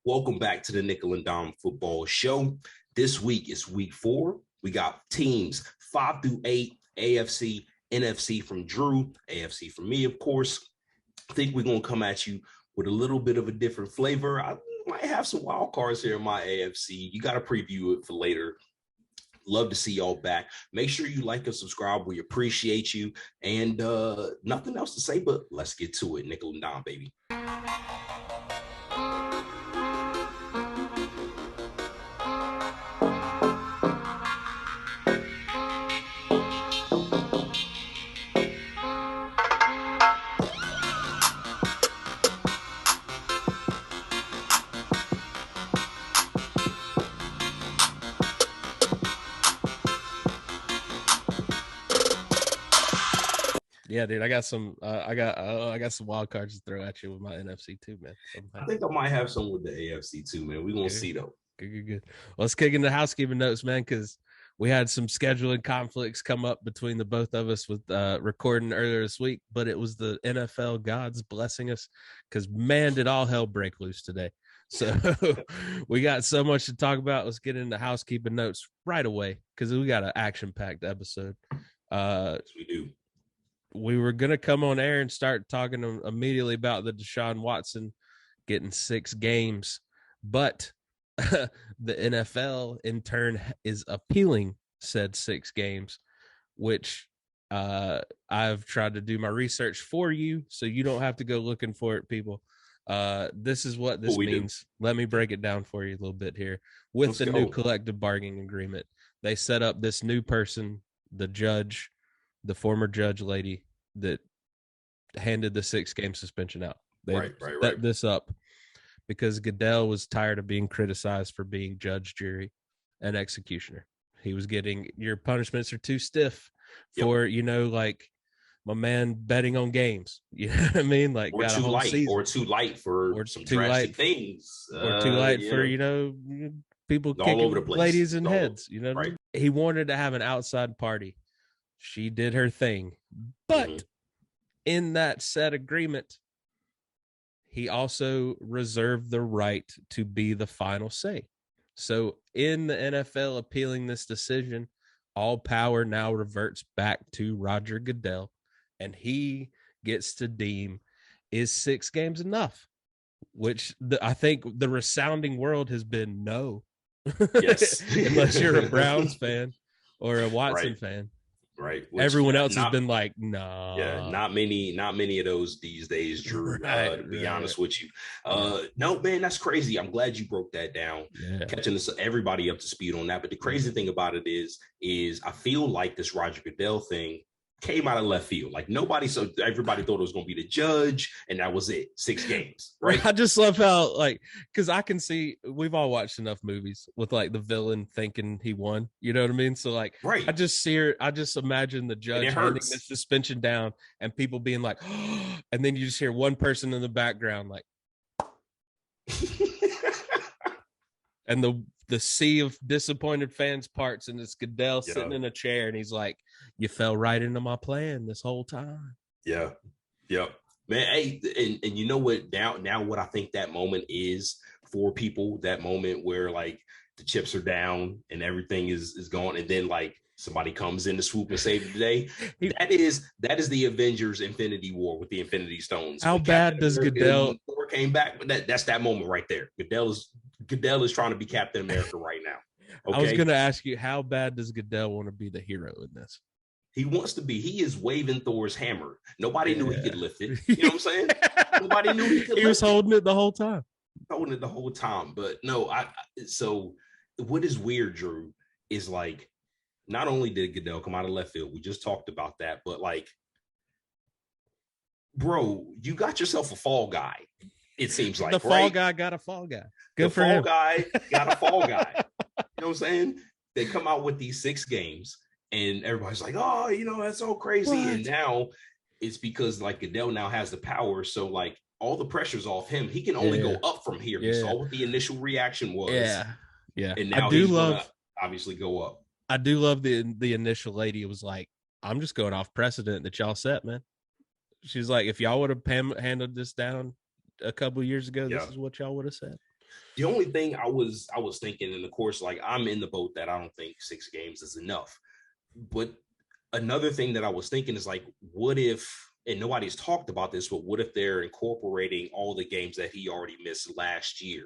Welcome back to the Nickel and Dime Football Show. This week is week 4. We got teams 5 through 8, AFC, NFC from Drew, AFC from me, of course. I think we're going to come at you with a little bit of a different flavor. I might have some wild cards here in my AFC. You got to preview it for later. Love to see y'all back. Make sure you like and subscribe. We appreciate you. And nothing else to say, but let's get to it. Nickel and Dime, baby. Yeah, dude, I got some. I got some wild cards to throw at you with my NFC too, man. I think I might have some with the AFC too, man. We're gonna see though. Good. Well, let's kick into housekeeping notes, man, because we had some scheduling conflicts come up between the both of us with recording earlier this week, but it was the NFL gods blessing us, because man, did all hell break loose today. So we got so much to talk about. Let's get into housekeeping notes right away, because we got an action-packed episode. Yes, we do. We were going to come on air and start talking immediately about the Deshaun Watson getting 6 games, but the NFL in turn is appealing said 6 games, which I've tried to do my research for you so you don't have to go looking for it, people. This is what this means. Let me break it down for you a little bit here. With the new collective bargaining agreement, they set up this new person, the judge, the former judge lady that handed the 6-game suspension out. They set this up because Goodell was tired of being criticized for being judge, jury, and executioner. He was getting, your punishments are too stiff for, like my man betting on games. You know what I mean? Like, or got too a whole light, season. or too light for some drastic things, or too light for people all kicking over the place, ladies in heads. You know what I mean? He wanted to have an outside party. She did her thing, but in that said agreement, he also reserved the right to be the final say. So in the NFL appealing this decision, all power now reverts back to Roger Goodell, and he gets to deem, is 6 games enough? Which I think the resounding world has been no. Yes. Unless you're a Browns fan or a Watson fan. Right. Everyone else has been like, nah. Yeah, not many of those these days, Drew, to be honest with you. No, man, that's crazy. I'm glad you broke that down, catching everybody up to speed on that. But the crazy thing about it is I feel like this Roger Goodell thing came out of left field. Like everybody thought it was going to be the judge, and that was it. 6 games, right? I just love how, because I can see, we've all watched enough movies with the villain thinking he won. You know what I mean? So I just imagine the judge handing the suspension down and people being like, oh, and then you just hear one person in the background like, and the sea of disappointed fans parts, and it's Goodell sitting in a chair, and he's like, you fell right into my plan this whole time. Yeah. Man, hey, and you know what, now what I think that moment is for people, that moment where the chips are down and everything is gone, and then somebody comes in to swoop and save the day. That is the Avengers Infinity War with the Infinity Stones. How bad does Goodell came back? But that's that moment right there. Goodell is trying to be Captain America right now. Okay? I was going to ask you, how bad does Goodell want to be the hero in this? He wants to be. He is waving Thor's hammer. Nobody knew he could lift it. You know what I'm saying? Nobody knew he could. He was holding it the whole time. But no, so what is weird, Drew, is not only did Goodell come out of left field, we just talked about that, but bro, you got yourself a fall guy. It seems like the fall guy got a fall guy. Good for him. The fall guy got a fall guy. You know what I'm saying? They come out with these 6 games, and everybody's like, oh, that's so crazy. What? And now it's because Goodell now has the power. So all the pressure's off him. He can only go up from here. You saw what the initial reaction was. Yeah. And now he's gonna obviously go up. I do love the initial lady. It was like, I'm just going off precedent that y'all set, man. She's like, if y'all would have handled this down a couple of years ago, this is what y'all would have said. The only thing I was thinking, and of course, like I'm in the boat that I don't think 6 games is enough. But another thing that I was thinking is like, what if, and nobody's talked about this, but what if they're incorporating all the games that he already missed last year?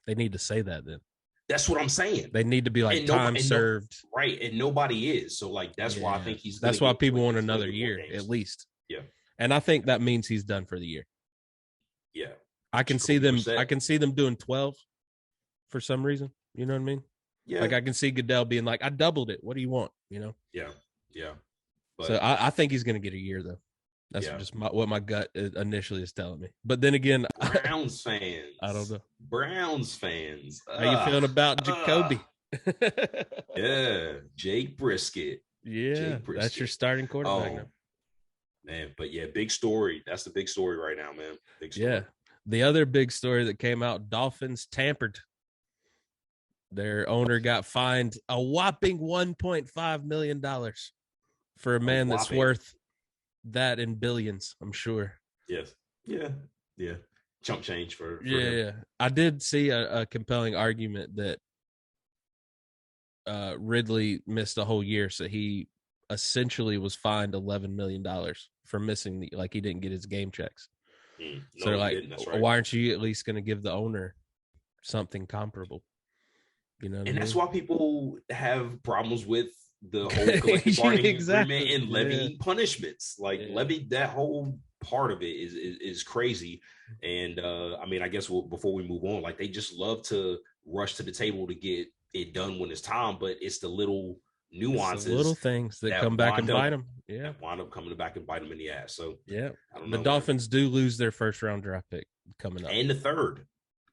They need to say that then. That's what I'm saying. They need to be like time served. Right. And nobody is. So like, that's why I think he's, that's why people want another year at least. Yeah. And I think that means he's done for the year. Yeah. I can see them doing 12 for some reason. You know what I mean? Yeah. Like I can see Goodell being like, I doubled it. What do you want? You know? Yeah. Yeah. But, so I think he's going to get a year though. That's just what my gut initially is telling me. But then again, Browns fans. I don't know. Browns fans. How you feeling about Jacoby? Yeah. Jake Brisket. Yeah. That's your starting quarterback now. Man, but yeah, big story. That's the big story right now, man. Big story. Yeah. The other big story that came out, Dolphins tampered. Their owner got fined a whopping $1.5 million for a man that's worth that in billions, I'm sure. Yes. Yeah. Yeah. Chump change for him. Yeah. I did see a compelling argument that Ridley missed a whole year, so he essentially was fined $11 million for missing he didn't get his game checks. So they're like, why aren't you at least going to give the owner something comparable? You know, and that's why people have problems with the whole collective bargaining agreement and levy punishments. Like levy, that whole part of it is crazy. And I mean, I guess before we move on, like they just love to rush to the table to get it done when it's time, but it's the little nuances, little things that come back and bite them. Yeah, wind up coming back and bite them in the ass. So yeah, I don't know, the Dolphins do lose their first round draft pick coming up, and the third.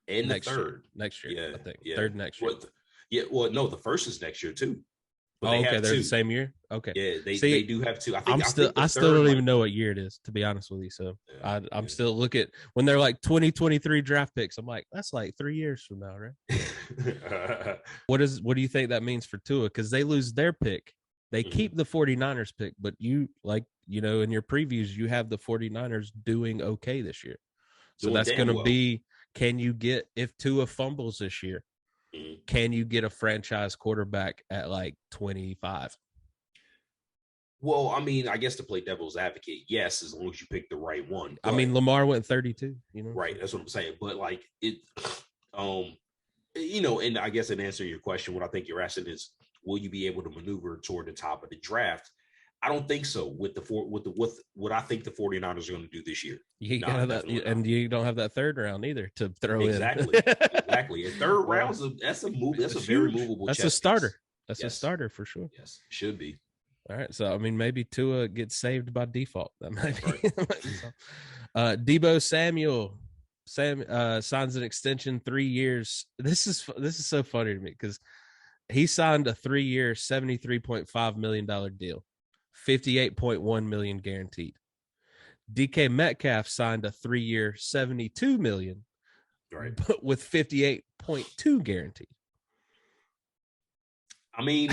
And next the third next year, yeah, I think. Yeah. Third next year. Well, no, the first is next year too. But they're the same year. Okay, yeah, they do have two. I still don't even know what year it is, to be honest with you. So I'm still looking when they're like 2023 draft picks. I'm like, that's like 3 years from now, right? What do you think that means for Tua? Because they lose their pick, they keep the 49ers pick, but in your previews, you have the 49ers doing okay this year. So that's going to be. Can you get, if Tua fumbles this year, can you get a franchise quarterback at like 25? Well, I mean, I guess to play devil's advocate, yes, as long as you pick the right one. But, I mean, Lamar went 32, Right, that's what I'm saying. But like it, and I guess in answer to your question, what I think you're asking is, will you be able to maneuver toward the top of the draft? I don't think so with what I think the 49ers are going to do this year. You don't have that third round either to throw in. Exactly. A third round, that's a move. That's a very movable. That's a starter. That's a starter for sure. Yes, should be. All right. So, I mean, maybe Tua gets saved by default. That might be. Right. Deebo Samuel signs an extension 3 years. This is so funny to me because he signed a 3-year, $73.5 million deal. $58.1 million guaranteed. DK Metcalf signed a 3-year, $72 million, right? But with $58.2 guaranteed. I mean,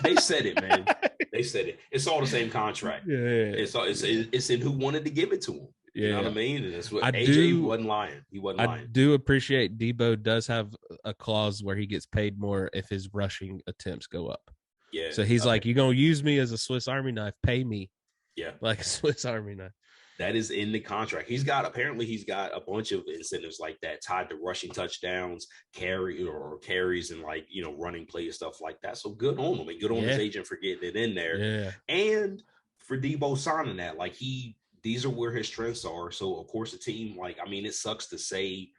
they said it, man. They said it. It's all the same contract. Yeah. It's in who wanted to give it to him. Yeah. You know what I mean? And that's what AJ wasn't lying. He wasn't lying. I do appreciate Debo does have a clause where he gets paid more if his rushing attempts go up. Yeah. So he's like, you're going to use me as a Swiss Army knife. Pay me. Yeah. Like a Swiss Army knife. That is in the contract. He's got a bunch of incentives like that tied to rushing touchdowns, carries and running plays, stuff like that. So good on him and good on his agent for getting it in there. Yeah. And for Debo signing that, these are where his strengths are. So of course the team, it sucks to say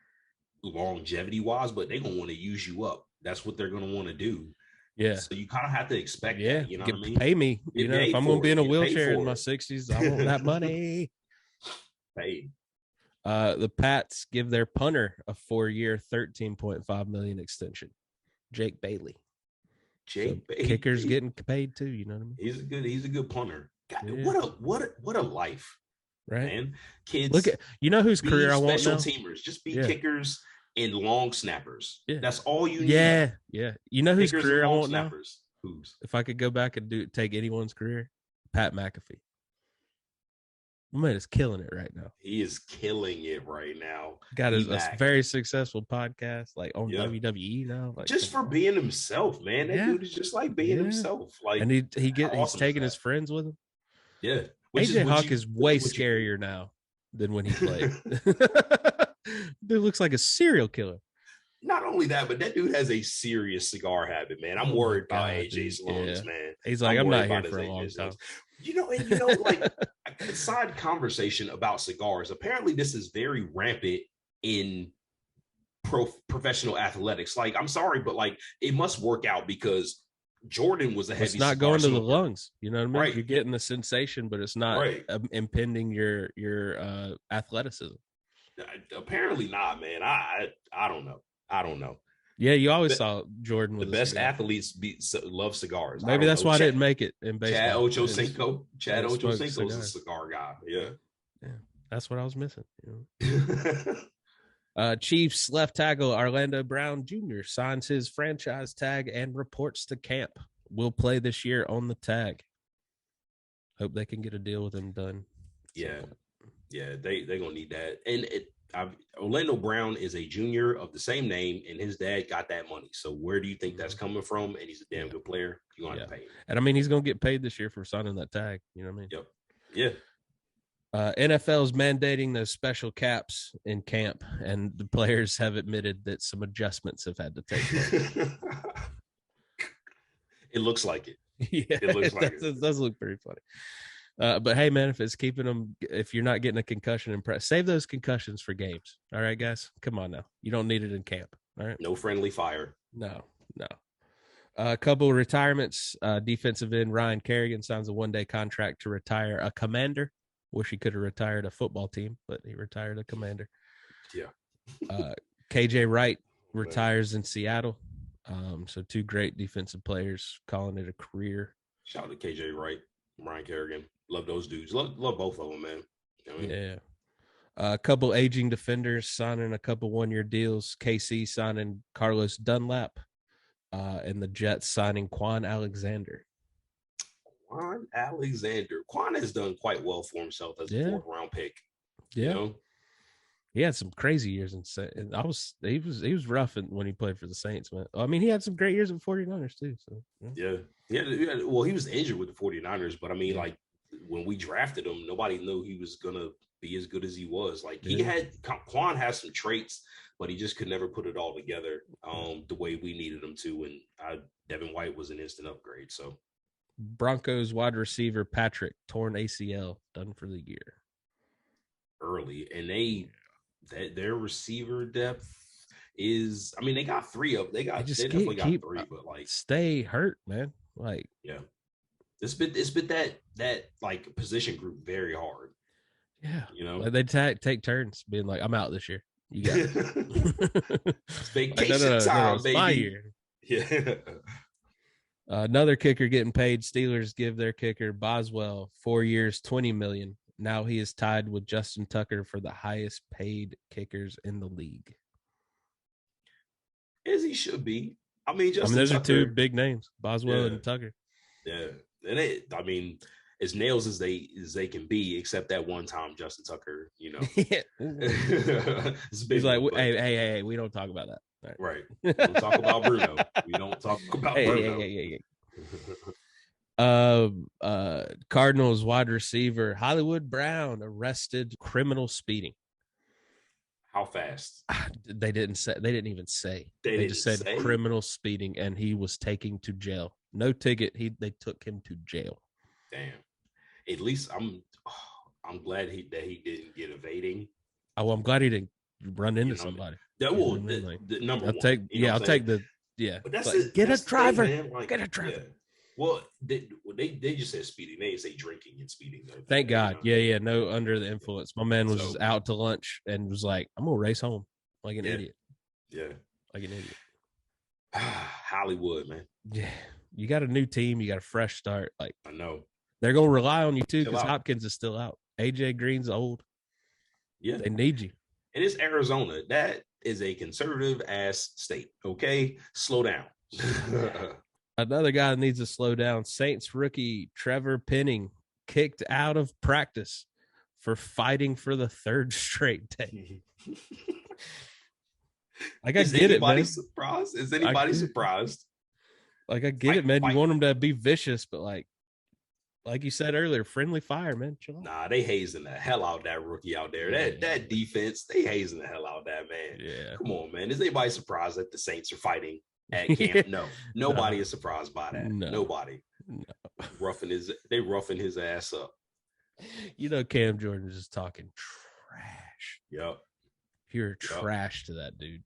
longevity wise, but they're going to want to use you up. That's what they're going to want to do. Yeah. So you kind of have to expect that, you know what I mean? Pay me. If I'm going to be in a wheelchair in my 60s, I want that money. Paid. The Pats give their punter a 4-year, $13.5 million extension. Jake Bailey. Bailey. Kicker's getting paid too, you know what I mean? He's a good punter. God, what a life. Right. Man. Kids. Look at whose career I want now? Special teamers. Just be kickers and long snappers. Yeah. That's all you need. Yeah. You know whose career I want snappers. Now? Whose? If I could go back and take anyone's career, Pat McAfee. My man is killing it right now. He is killing it right now. Got a very successful podcast, like on WWE now. Like, just for being himself, man. That dude is just like being himself. Like, and he's taking his friends with him. Yeah. AJ Hawk is way scarier now than when he played. Dude looks like a serial killer. Not only that, but that dude has a serious cigar habit, man. I'm worried about AJ's lungs, man. He's like, I'm not here for a long time. Like a side conversation about cigars. Apparently, this is very rampant in professional athletics. Like, I'm sorry, but like it must work out because Jordan was a heavy. It's not going to the lungs. You know what I mean? Right. You're getting the sensation, but it's not impinging your athleticism. Apparently not, man. I don't know. Yeah, you always saw Jordan with the best athletes love cigars. Maybe that's why I didn't make it in baseball. Chad Ochocinco is a cigar guy. Yeah, that's what I was missing. Chiefs left tackle Orlando Brown Jr. signs his franchise tag and reports to camp. Will play this year on the tag. Hope they can get a deal with him done. Yeah, they're gonna need that. And Orlando Brown is a junior of the same name, and his dad got that money. So where do you think that's coming from? And he's a damn good player. You're gonna have to pay him. And I mean, he's gonna get paid this year for signing that tag. You know what I mean? Yep. Yeah. NFL's mandating those special caps in camp, and the players have admitted that some adjustments have had to take place. It looks like it. Yeah, it does look pretty funny. But hey, man, if it's keeping them, if you're not getting a concussion save those concussions for games. All right, guys, come on now. You don't need it in camp. All right, no friendly fire. No. A couple of retirements. Defensive end Ryan Kerrigan signs a 1-day contract to retire a commander. Wish he could have retired a football team, but he retired a commander. Yeah. KJ Wright retires in Seattle. So two great defensive players calling it a career. Shout out to KJ Wright, Ryan Kerrigan. Love those dudes. Love both of them, man. Yeah. A couple aging defenders signing a couple 1-year deals. KC signing Carlos Dunlap, and the Jets signing Quan Alexander. Quan has done quite well for himself as a 4th-round pick. Yeah. You know? He had some crazy years and he was rough when he played for the Saints, man. I mean, he had some great years with 49ers too. So well, he was injured with the 49ers, but I mean, like when we drafted him, nobody knew he was gonna be as good as he was. Like Quan has some traits, but he just could never put it all together the way we needed him to. And Devin White was an instant upgrade. So Broncos wide receiver Patrick torn ACL, done for the year. Early, and their receiver depth is, I mean, they got 3 of them. They definitely got 3, but like stay hurt, man. Like it's been that like position group very hard. Yeah, you know, like they take turns being like, I'm out this year. You got it. Vacation time, baby. My year. Yeah. Another kicker getting paid. Steelers give their kicker Boswell 4 years, $20 million. Now he is tied with Justin Tucker for the highest paid kickers in the league. As he should be. I mean, those are 2 big names, Boswell and Tucker. Yeah, and as nails as they can be, except that one time Justin Tucker, you know. He's like, hey, we don't talk about that. Right. We don't talk about Bruno. We don't talk about Bruno. Cardinals wide receiver Hollywood Brown arrested criminal speeding. How fast? They didn't even say. They just said criminal speeding, and he was taken to jail. No ticket. They took him to jail. Damn. At least I'm glad that he didn't get evading. Oh, I'm glad he didn't run into somebody. That will the number I'll one. I'll take the But that's like, get a driver. Like, get a driver. Yeah. Well, they just said speeding. They didn't say drinking and speeding. Thank God. Yeah. No, under the influence. My man was out to lunch and was like, "I'm gonna race home like an idiot." Yeah, like an idiot. Hollywood, man. Yeah, you got a new team. You got a fresh start. Like I know they're gonna rely on you too because Hopkins is still out. AJ Green's old. Yeah, they need you. And it's Arizona. That is a conservative ass state. Okay, slow down. Another guy that needs to slow down. Saints rookie Trevor Penning kicked out of practice for fighting for the third straight day. Like, I get it, man. Surprised? Is anybody surprised? Like, I get it, man. You want them to be vicious, but like you said earlier, friendly fire, man. Chill out. Nah, they hazing the hell out that rookie out there. That defense, they hazing the hell out that man. Yeah. Come on, man. Is anybody surprised that the Saints are fighting at camp? No. Nobody is surprised by that. No. Nobody. No. They roughing his ass up. You know, Cam Jordan is just talking trash. Yep. Pure trash to that dude.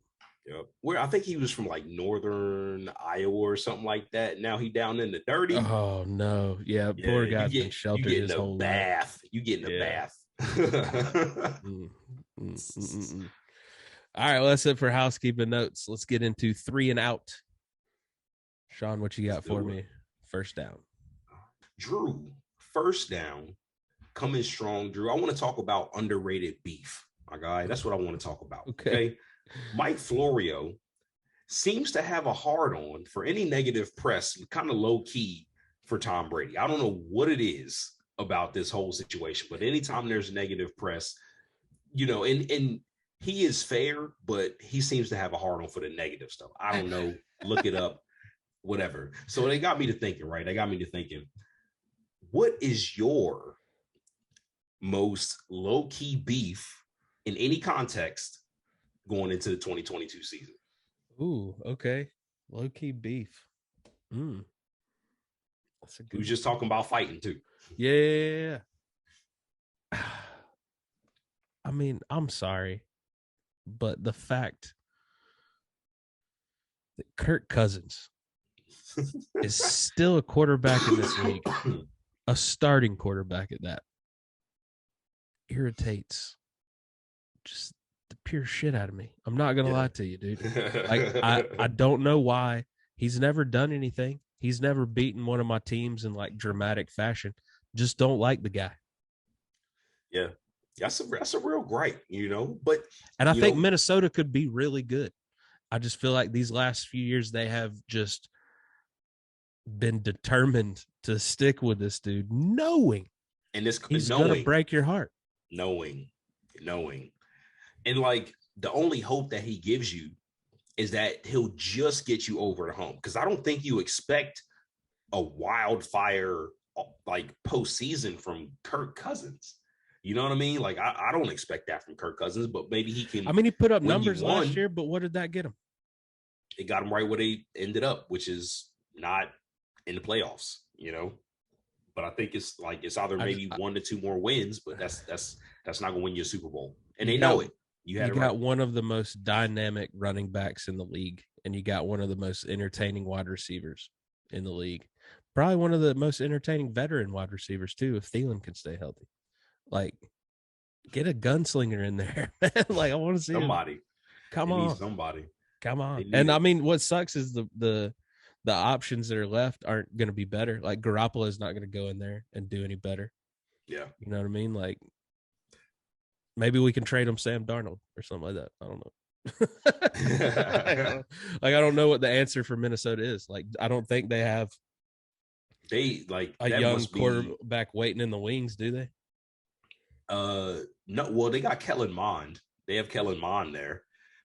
Yep. Where I think he was from like northern Iowa or something like that. Now he down in the dirty. Oh no. Yeah, poor guy's been sheltered his whole bath. Life. You get in the bath. All right, well, that's it for housekeeping notes. Let's get into 3 and out. Shawn, what you got for me? First down. Drew, first down. Coming strong, Drew. I want to talk about underrated beef. My guy, that's what I want to talk about. Okay. Mike Florio seems to have a hard on for any negative press, kind of low key for Tom Brady. I don't know what it is about this whole situation, but anytime there's negative press, you know, and he is fair, but he seems to have a hard on for the negative stuff. I don't know. Look it up, whatever. So they got me to thinking, right? They got me to thinking, what is your most low key beef in any context going into the 2022 season? Ooh, okay. Low-key beef. That's a good. We were just talking about fighting too. Yeah. I mean, I'm sorry, but the fact that Kirk Cousins is still a quarterback in this league, a starting quarterback at that, irritates just the pure shit out of me. I'm not gonna lie to you, dude. Like, I don't know why. He's never done anything. He's never beaten one of my teams in like dramatic fashion. Just don't like the guy. Yeah, that's a real gripe, you know. But I think Minnesota could be really good. I just feel like these last few years they have just been determined to stick with this dude, knowing he's gonna break your heart. Knowing. And like the only hope that he gives you is that he'll just get you over the hump. Because I don't think you expect a wildfire like postseason from Kirk Cousins. You know what I mean? Like I don't expect that from Kirk Cousins, but maybe he can. I mean, he put up numbers last year, but what did that get him? It got him right where they ended up, which is not in the playoffs, you know. But I think it's either maybe 1 to 2 more wins, but that's not going to win you a Super Bowl, and they know it. You got one of the most dynamic running backs in the league, and you got one of the most entertaining wide receivers in the league. Probably one of the most entertaining veteran wide receivers too, if Thielen can stay healthy. Like, get a gunslinger in there, man. Like, I want to see somebody. Come on, somebody. Come on. And I mean, what sucks is the options that are left aren't going to be better. Like, Garoppolo is not going to go in there and do any better. Yeah, you know what I mean. Like, maybe we can trade him Sam Darnold or something like that. I don't know. I don't know what the answer for Minnesota is. Like, I don't think they have a young quarterback waiting in the wings, do they? No. Well, they got Kellen Mond. They have Kellen Mond there,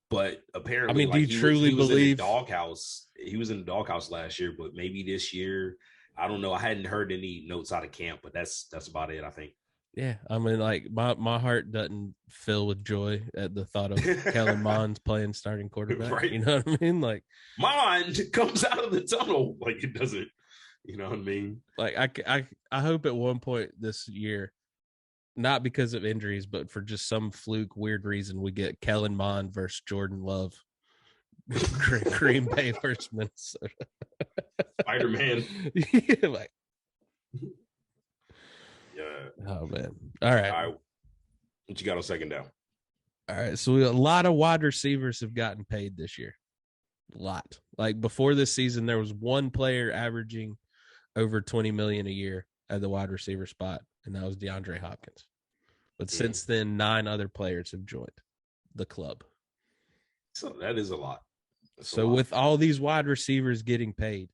but apparently, I mean, do you truly believe he was in the doghouse last year? But maybe this year, I don't know. I hadn't heard any notes out of camp, but that's about it, I think. Yeah, I mean, like my heart doesn't fill with joy at the thought of Kellen Mond playing starting quarterback. Right. You know what I mean? Like, Mond comes out of the tunnel like it doesn't. You know what I mean? Like, I hope at one point this year, not because of injuries, but for just some fluke weird reason, we get Kellen Mond versus Jordan Love. Green Bay versus Minnesota. Spider-Man. Yeah, like. Yeah. Oh man. All right. What you got on second down? All right. So a lot of wide receivers have gotten paid this year. A lot. Like, before this season, there was one player averaging over $20 million a year at the wide receiver spot, and that was DeAndre Hopkins. But since then, 9 other players have joined the club. So that is a lot. With all these wide receivers getting paid,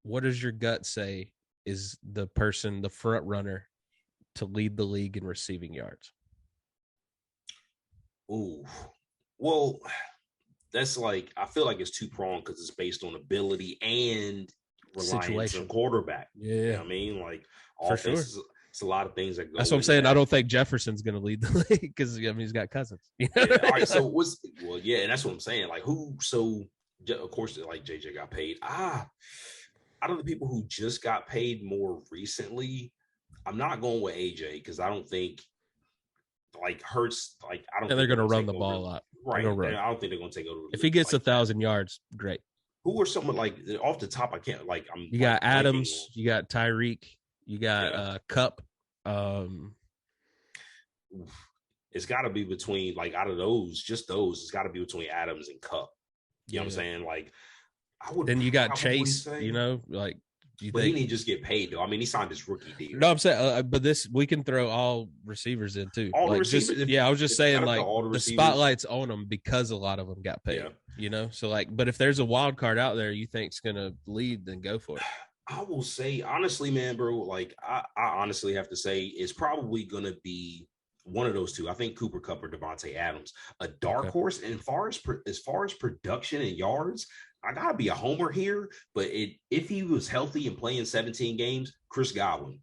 what does your gut say is the front runner to lead the league in receiving yards? Ooh, well, that's like I feel like it's two pronged because it's based on ability and reliance on Situation. quarterback. Yeah, You know what I mean? Like for offense sure. it's a lot of things that go That's what I'm into saying. I that. don't think Jefferson's going to lead the league because he's got Cousins. You know Yeah. what I All mean? right. So yeah, and that's what I'm saying. Like who? So of course, like JJ got paid. Out of the people who just got paid more recently, I'm not going with AJ because I don't think like Hurts. Like I don't And think they're they're going to going to run take the ball over. a lot. They're Right. going to run. I don't think they're going to take over. If he gets like 1,000 yards, great. who are someone like off the top? I can't like. I'm You like got blanking Adams, you got Tyreek, you got yeah. Cup. Um, It's got to be between like out of those, just those. It's got to be between Adams and Cup. You know what I'm saying? Like I would then you got probably Chase. say, You know, like you but he think? didn't just get paid though. I mean, he signed his rookie deal. No, I'm saying, but this we can throw all receivers in too. All the Like just receivers, yeah, I was just if you saying gotta throw like all the the receivers, spotlight's on them because a lot of them got paid. yeah. You know, so like, but if there's a wild card out there you think's gonna lead, then go for it. I will say honestly, man, bro. Like I honestly have to say it's probably gonna be one of those two. I think Cooper Kupp or Devontae Adams, a dark horse. And as far as production and yards, I gotta be a homer here. But if he was healthy and playing 17 games, Chris Godwin.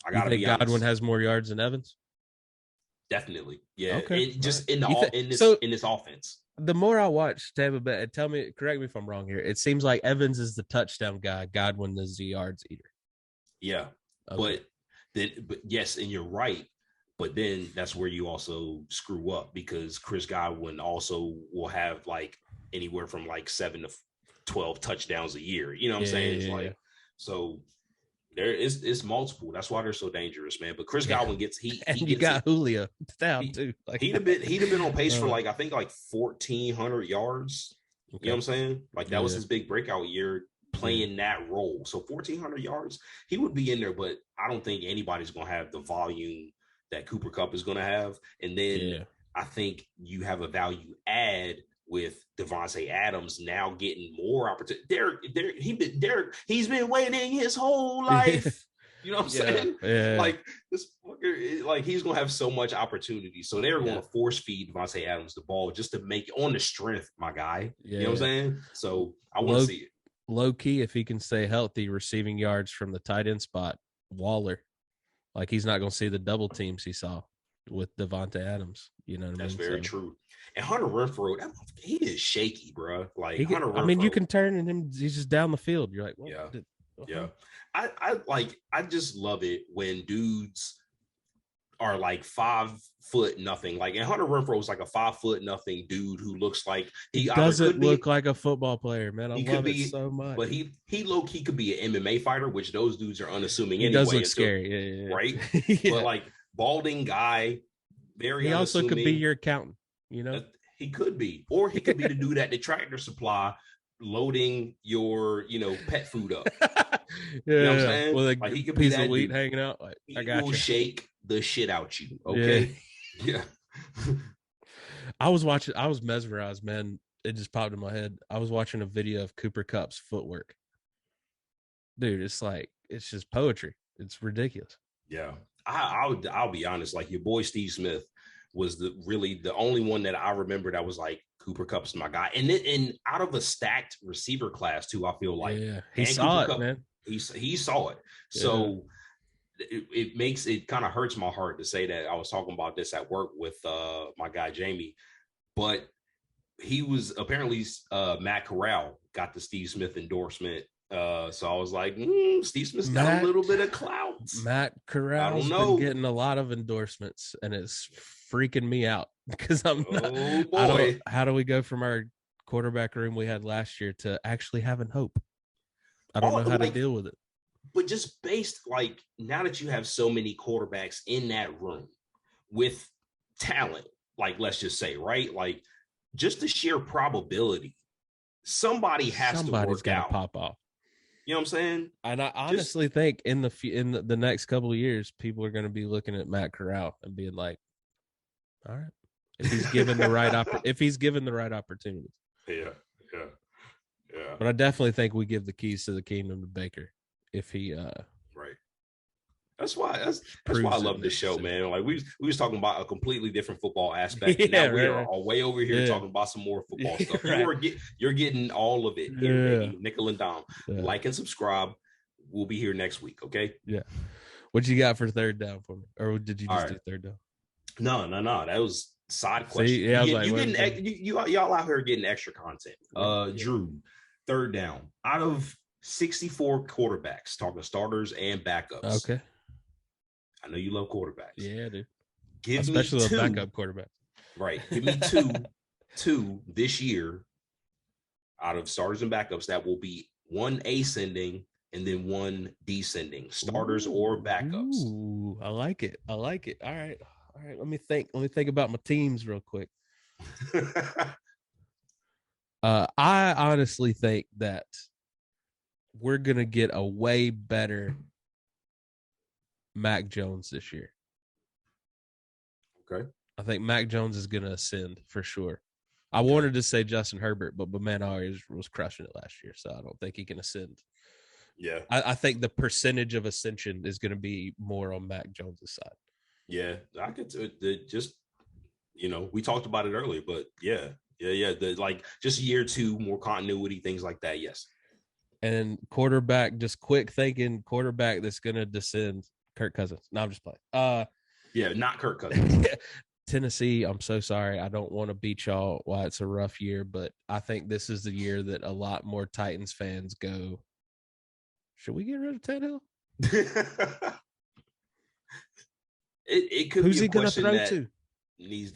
I You gotta think be Godwin honest. has more yards than Evans? Definitely, yeah. Okay, And just right. in this offense. The more I watch Tampa Bay, tell me, correct me if I'm wrong here. It seems like Evans is the touchdown guy, Godwin is the yards eater. Yeah, Okay. but yes, and you're right. But then that's where you also screw up because Chris Godwin also will have like anywhere from like 7 to 12 touchdowns a year. You know what I'm saying? It's like so there is it's multiple. That's why they're so dangerous, man. But Chris Godwin gets and he you gets got it. Julio down too. Like He'd have been on pace for like I think like 1,400 yards. okay. You know what I'm saying? Like that was his big breakout year playing that role. So 1,400 yards, he would be in there, but I don't think anybody's gonna have the volume that Cooper Kupp is gonna have. And then I think you have a value add with Devontae Adams now getting more opportunity. He's been waiting his whole life. You know what I'm saying? Yeah. Like this fucker, like he's gonna have so much opportunity. So they're gonna force feed Devontae Adams the ball just to make it on the strength, my guy. You know what I'm saying? So I want to see it. Low key, if he can stay healthy, receiving yards from the tight end spot, Waller. Like he's not gonna see the double teams he saw with Devontae Adams. You know what I mean? That's very true. And Hunter Renfrow, he is shaky, bro. Like Hunter Renfrow. I mean, you can turn and him. He's just down the field. You're like, what? Yeah. I just love it when dudes are like 5 foot nothing. Like and Hunter Renfrow is like a 5 foot nothing dude who looks like he doesn't look like a football player, man. I love it so much. But he low key could be an MMA fighter, which those dudes are unassuming he anyway. Does look scary, right? But like balding guy, very. He also could be your accountant, you know. He could be, or he could be the dude at the Tractor Supply loading your pet food up. You know what I'm saying? With a like he could piece be of wheat dude. hanging out. Like, I got you. Shake the shit out you. Okay. Yeah. I was mesmerized, man. It just popped in my head. I was watching a video of Cooper Kupp's footwork. Dude, it's just poetry. It's ridiculous. Yeah. I'll be honest. Like your boy Steve Smith was the only one that I remember that was like Cooper Kupp's my guy. And out of a stacked receiver class too, I feel like he saw it, man. He saw it. So it makes it kind of hurts my heart to say that I was talking about this at work with my guy Jamie, but he was apparently Matt Corral got the Steve Smith endorsement. So I was like, Steve Smith's got a little bit of clout. Matt Corral's been getting a lot of endorsements, and it's freaking me out because I'm not. How do we go from our quarterback room we had last year to actually having hope? I don't know how to deal with it. But just based like now that you have so many quarterbacks in that room with talent, like let's just say, right? Like just the sheer probability, somebody's got to pop off. You know what I'm saying? And I honestly think in the next couple of years, people are going to be looking at Matt Corral and being like, "All right, if he's given the right opportunities." Yeah. But I definitely think we give the keys to the kingdom to Baker if he right. That's why I love this show, man. Like we was talking about a completely different football aspect. Yeah, And now we right. are all way over here talking about some more football stuff. Right. You're getting all of it here, baby. Nickel and dime. Yeah. Like and subscribe. We'll be here next week. Okay. Yeah. What you got for third down for me, or did you just do third down? No. That was side question. See, yeah, y'all out here getting extra content. Drew, third down out of 64 quarterbacks, talking starters and backups. Okay. I know you love quarterbacks. Yeah, dude. Especially a backup quarterback. Right. Give me two this year out of starters and backups that will be one ascending and then one descending, starters or backups. Ooh, I like it. All right. Let me think about my teams real quick. I honestly think that we're going to get a way better Mac Jones this year. Okay. I think Mac Jones is going to ascend for sure. I wanted to say Justin Herbert, but man always was crushing it last year, so I don't think he can ascend. Yeah. I think the percentage of ascension is going to be more on Mac Jones' side. Yeah. I could just, we talked about it earlier, but yeah. Just year two, more continuity, things like that. Yes. And quarterback, just quick thinking quarterback that's going to descend, Kirk Cousins. No, I'm just playing. Yeah, not Kirk Cousins. Tennessee, I'm so sorry. I don't want to beat y'all while it's a rough year, but I think this is the year that a lot more Titans fans go, should we get rid of Tannehill? It could Who's be a he going to question throw to? Needs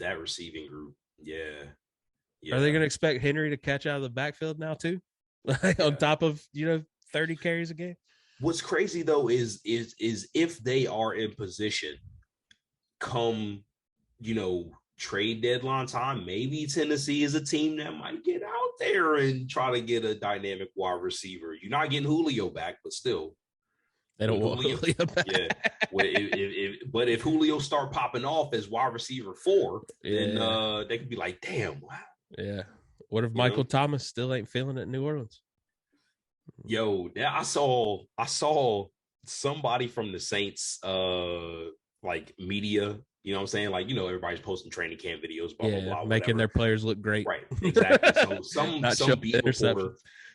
that receiving group. Yeah. Are they going to expect Henry to catch out of the backfield now too? On top of 30 carries a game? What's crazy though is if they are in position come, trade deadline time, maybe Tennessee is a team that might get out there and try to get a dynamic wide receiver. You're not getting Julio back, but still. They don't want Julio back. Yeah. But if Julio start popping off as wide receiver 4, then they could be like, damn, wow. Yeah. What if Michael Thomas still ain't feeling it in New Orleans? Yo, I saw somebody from the Saints media, you know what I'm saying? Everybody's posting training camp videos, blah, blah, blah. Making their players look great. Right, exactly. So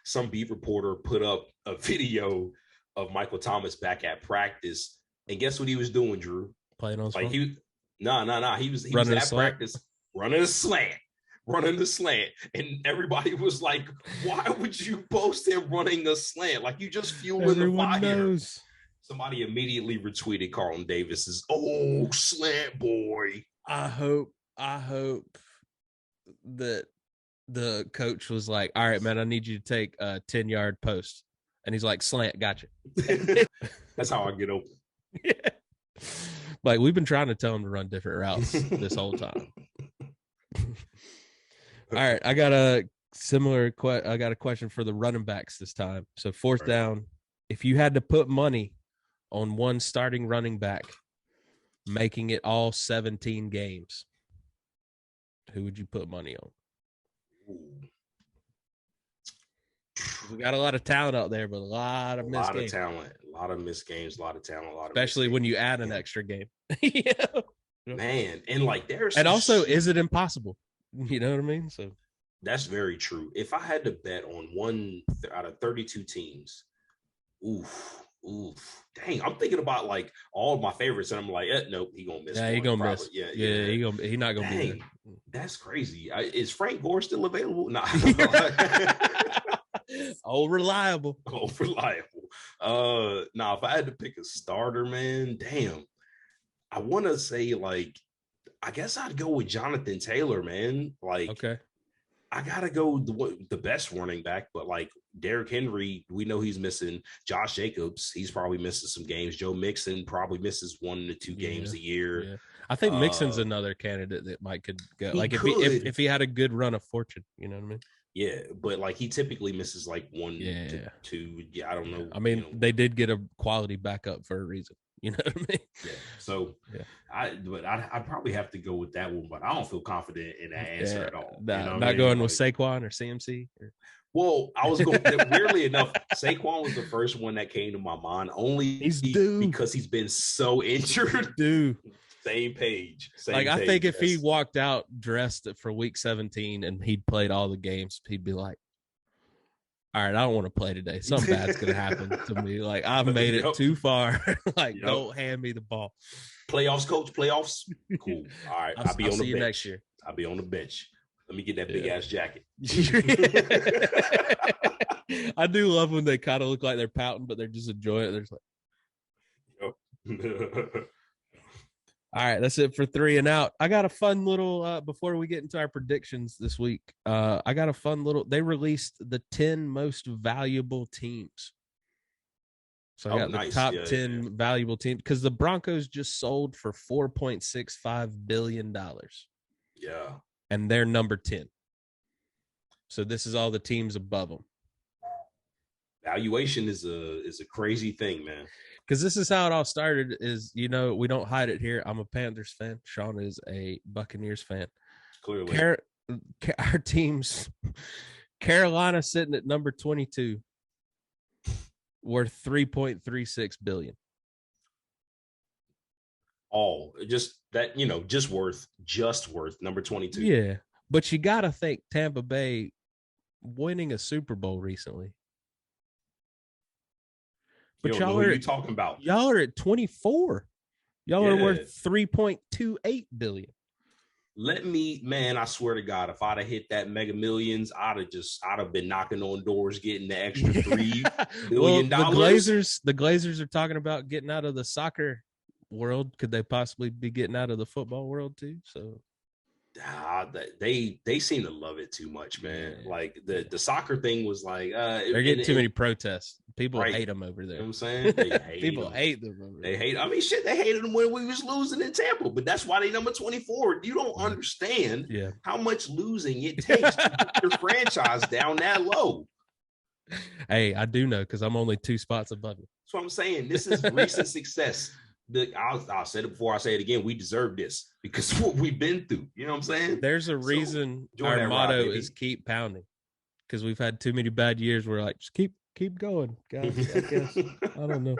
some beat reporter put up a video of Michael Thomas back at practice. And guess what he was doing, Drew? Playing on he was at practice running a slant. And everybody was like, why would you post him running a slant? Like, you just fueling the fire. Knows. Somebody immediately retweeted Carlton Davis's slant boy. I hope that the coach was like, all right, man, I need you to take a 10-yard post. And he's like, slant, gotcha. That's how I get open. Yeah. Like, we've been trying to tell him to run different routes this whole time. All right, I got a question for the running backs this time. So fourth down, if you had to put money on one starting running back making it all 17 games, who would you put money on? Ooh. We got a lot of talent out there, but a lot of missed games. A lot of missed games, a lot of talent, especially when you add an extra game. Yeah. Man, and there's also, is it impossible? You know what I mean? So that's very true. If I had to bet on one out of 32 teams, oof. Dang, I'm thinking about all of my favorites, and I'm like, nope, he gonna miss. Yeah, he gonna miss. Yeah, he not gonna be there. That's crazy. Is Frank Gore still available? Nah. Reliable. Now, if I had to pick a starter, man, damn, I want to say I guess I'd go with Jonathan Taylor, man. Okay. I gotta go the best running back, but Derrick Henry, we know he's missing. Josh Jacobs, he's probably missing some games. Joe Mixon probably misses 1 to 2 games a year. Yeah. I think Mixon's another candidate that could go. If he had a good run of fortune, you know what I mean? Yeah, but he typically misses 1 to 2. Yeah, I don't know. I mean, they did get a quality backup for a reason. You know what I mean? Yeah. So I'd probably have to go with that one, but I don't feel confident in that answer at all. Not going with Saquon or CMC. Well, I was going. Weirdly enough, Saquon was the first one that came to my mind, only because he's been so injured. Same page. I think if he walked out dressed for Week 17 and he'd played all the games, he'd be like, "All right, I don't want to play today. Something bad's gonna happen to me. Like I've made it too far. Don't hand me the ball." Playoffs, coach. Playoffs. Cool. All right, I'll be on the bench next year. I'll be on the bench. Let me get that big ass jacket. I do love when they kind of look like they're pouting, but they're just enjoying it. They're just like, all right, that's it for 3 and Out. I got a fun little, before we get into our predictions this week, I got a fun little, they released the 10 most valuable teams. So I got the top 10 valuable teams because the Broncos just sold for $4.65 billion. Yeah. And they're number 10. So this is all the teams above them. Valuation is a crazy thing, man. Because this is how it all started is, we don't hide it here. I'm a Panthers fan. Shawn is a Buccaneers fan. Clearly. Our teams, Carolina sitting at number 22, worth $3.36 billion. Just worth number 22. Yeah, but you got to think Tampa Bay winning a Super Bowl recently. But y'all are talking about. Y'all are at 24. Y'all are worth $3.28 billion. I swear to God, if I'd have hit that Mega Millions, I'd have been knocking on doors, getting the extra $3 billion. The Glazers are talking about getting out of the soccer world. Could they possibly be getting out of the football world too? So they seem to love it too much, man. Yeah. Like the soccer thing was like they're getting too many protests. People hate them over there. You know what I'm saying? They hate people hate them over there. They hate. I mean, shit, they hated them when we was losing in Tampa, but that's why they number 24. You don't understand how much losing it takes to put your franchise down that low. Hey, I do know because I'm only 2 spots above you. That's what I'm saying. This is recent success. I'll say it before I say it again. We deserve this because of what we've been through. You know what I'm saying? There's a reason our motto is keep pounding because we've had too many bad years. We're like, just keep going, guys. I guess. I don't know.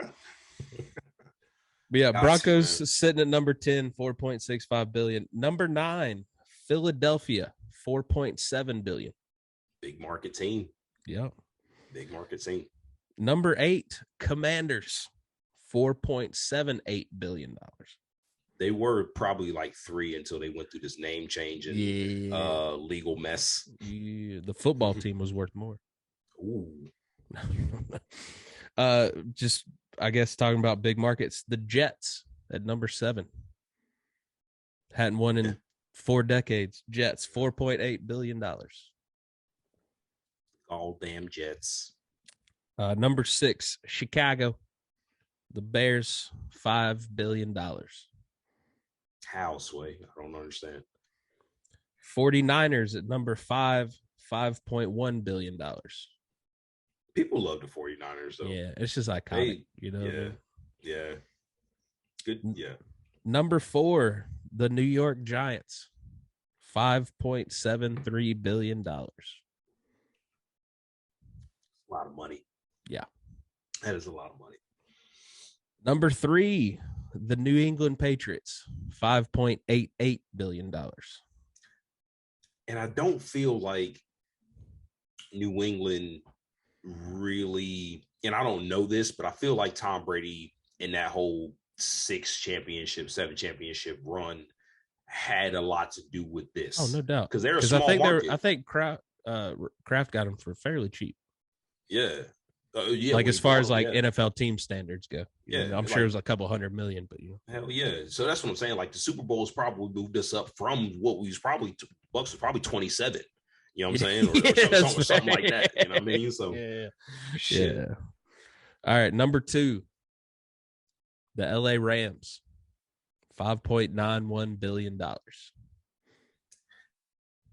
But yeah, Broncos sitting at number 10, $4.65 billion. Number 9, Philadelphia, $4.7 billion. Big market team. Yeah. Big market team. Number 8, Commanders. $4.78 billion. They were probably like 3 until they went through this name change and legal mess. Yeah, the football team was worth more. Ooh. Just I guess talking about big markets, the Jets at number 7. Hadn't won in 4 decades. Jets, $4.8 billion. All damn Jets. Number 6, Chicago. The Bears, $5 billion. How, Sway? I don't understand. 49ers at number 5, $5.1 billion. People love the 49ers, though. Yeah, it's just iconic, Yeah. Good, yeah. Number 4, the New York Giants, $5.73 billion. A lot of money. Yeah. That is a lot of money. Number 3, the New England Patriots, $5.88 billion. And I don't feel like New England really, and I don't know this, but I feel like Tom Brady in that whole 7 championship run had a lot to do with this. Oh, no doubt. Because they're a small market. I think Kraft got them for fairly cheap. Yeah. As far as NFL team standards go. Yeah. I'm sure it was a couple $100 million, but Hell yeah. So that's what I'm saying. Like the Super Bowl's probably moved us up from what we was probably Bucks was probably 27. You know what I'm saying? Or something like that. You know what I mean? So shit. Yeah. All right. Number 2, the LA Rams, $5.91 billion.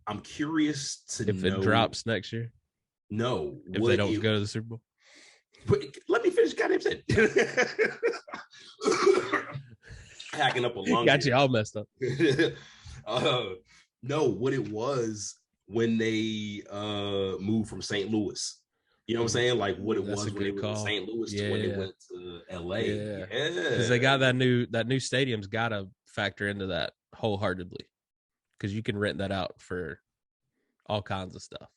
I'm curious to know if it drops next year. No. If they don't go to the Super Bowl. Let me finish. Goddamn said. Hacking up a lung. Got you all messed up. No, what it was when they moved from St. Louis. You know what I'm saying? Like what it That's a was when they good were in call. St. Louis to when they Yeah. went to LA. Yeah. Because they Yeah. got that new stadium's got to factor into that wholeheartedly. Because you can rent that out for all kinds of stuff.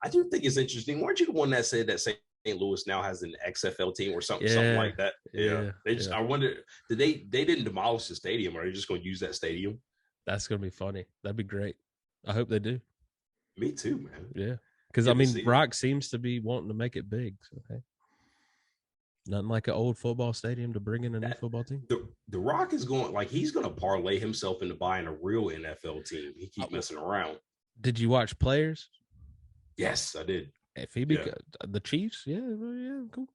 I do think it's interesting. Weren't you the one that said that St. Louis now has an XFL team or something like that? Yeah. They just I wonder, did they didn't demolish the stadium, or are they just gonna use that stadium? That's gonna be funny. That'd be great. I hope they do. Me too, man. Yeah. Because I mean, Rock seems to be wanting to make it big. So hey. Nothing like an old football stadium to bring in a new football team. The Rock is going, like, he's going to parlay himself into buying a real NFL team. He keep messing around. Did you watch Players? Yes, I did. If he be the Chiefs, yeah, cool.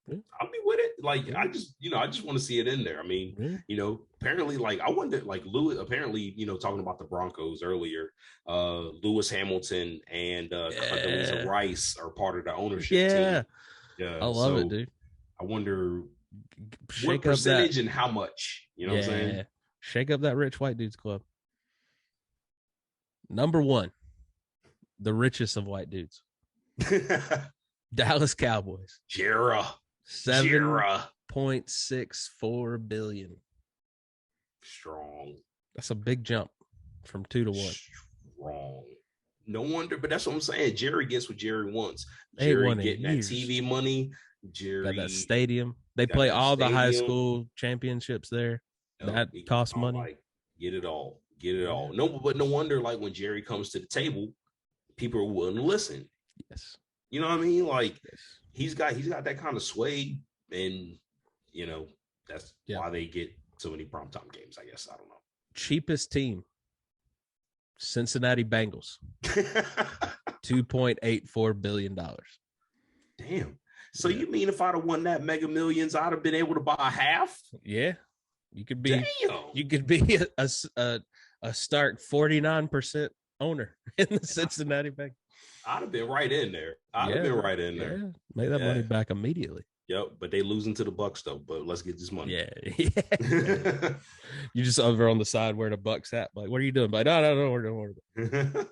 Yeah. I'll be with it. Like, I just want to see it in there. I mean, apparently, like, I wonder, like, Lewis, apparently, talking about the Broncos earlier, Lewis Hamilton and Condoleezza Rice are part of the ownership team. Yeah, I love it, dude. I wonder what percentage and how much. You know what I'm saying? Shake up that rich white dudes club. Number one, the richest of white dudes. Dallas Cowboys. Jera. $7.64 billion. Strong. That's a big jump from 2 to 1. Strong. No wonder, but that's what I'm saying. Jerry gets what Jerry wants. Jerry getting that TV money. Jerry got that stadium. They play all the high school championships there. That costs money. Like, get it all. Get it all. No, but no wonder, like, when Jerry comes to the table, people are willing to listen. Yes. You know what I mean? Like, he's got that kind of sway, and that's why they get so many primetime games, I guess. I don't know. Cheapest team, Cincinnati Bengals. $2.84 billion. Damn. So you mean if I'd have won that Mega Millions, I'd have been able to buy a half? Yeah. You could be a stark 49% owner in the Cincinnati Bengals. I'd have been right in there. Yeah. Make that money back immediately. Yep, but they losing to the Bucks though. But let's get this money. Yeah. You just over on the side where the Bucks at. Like, what are you doing? Like, no, we're doing it.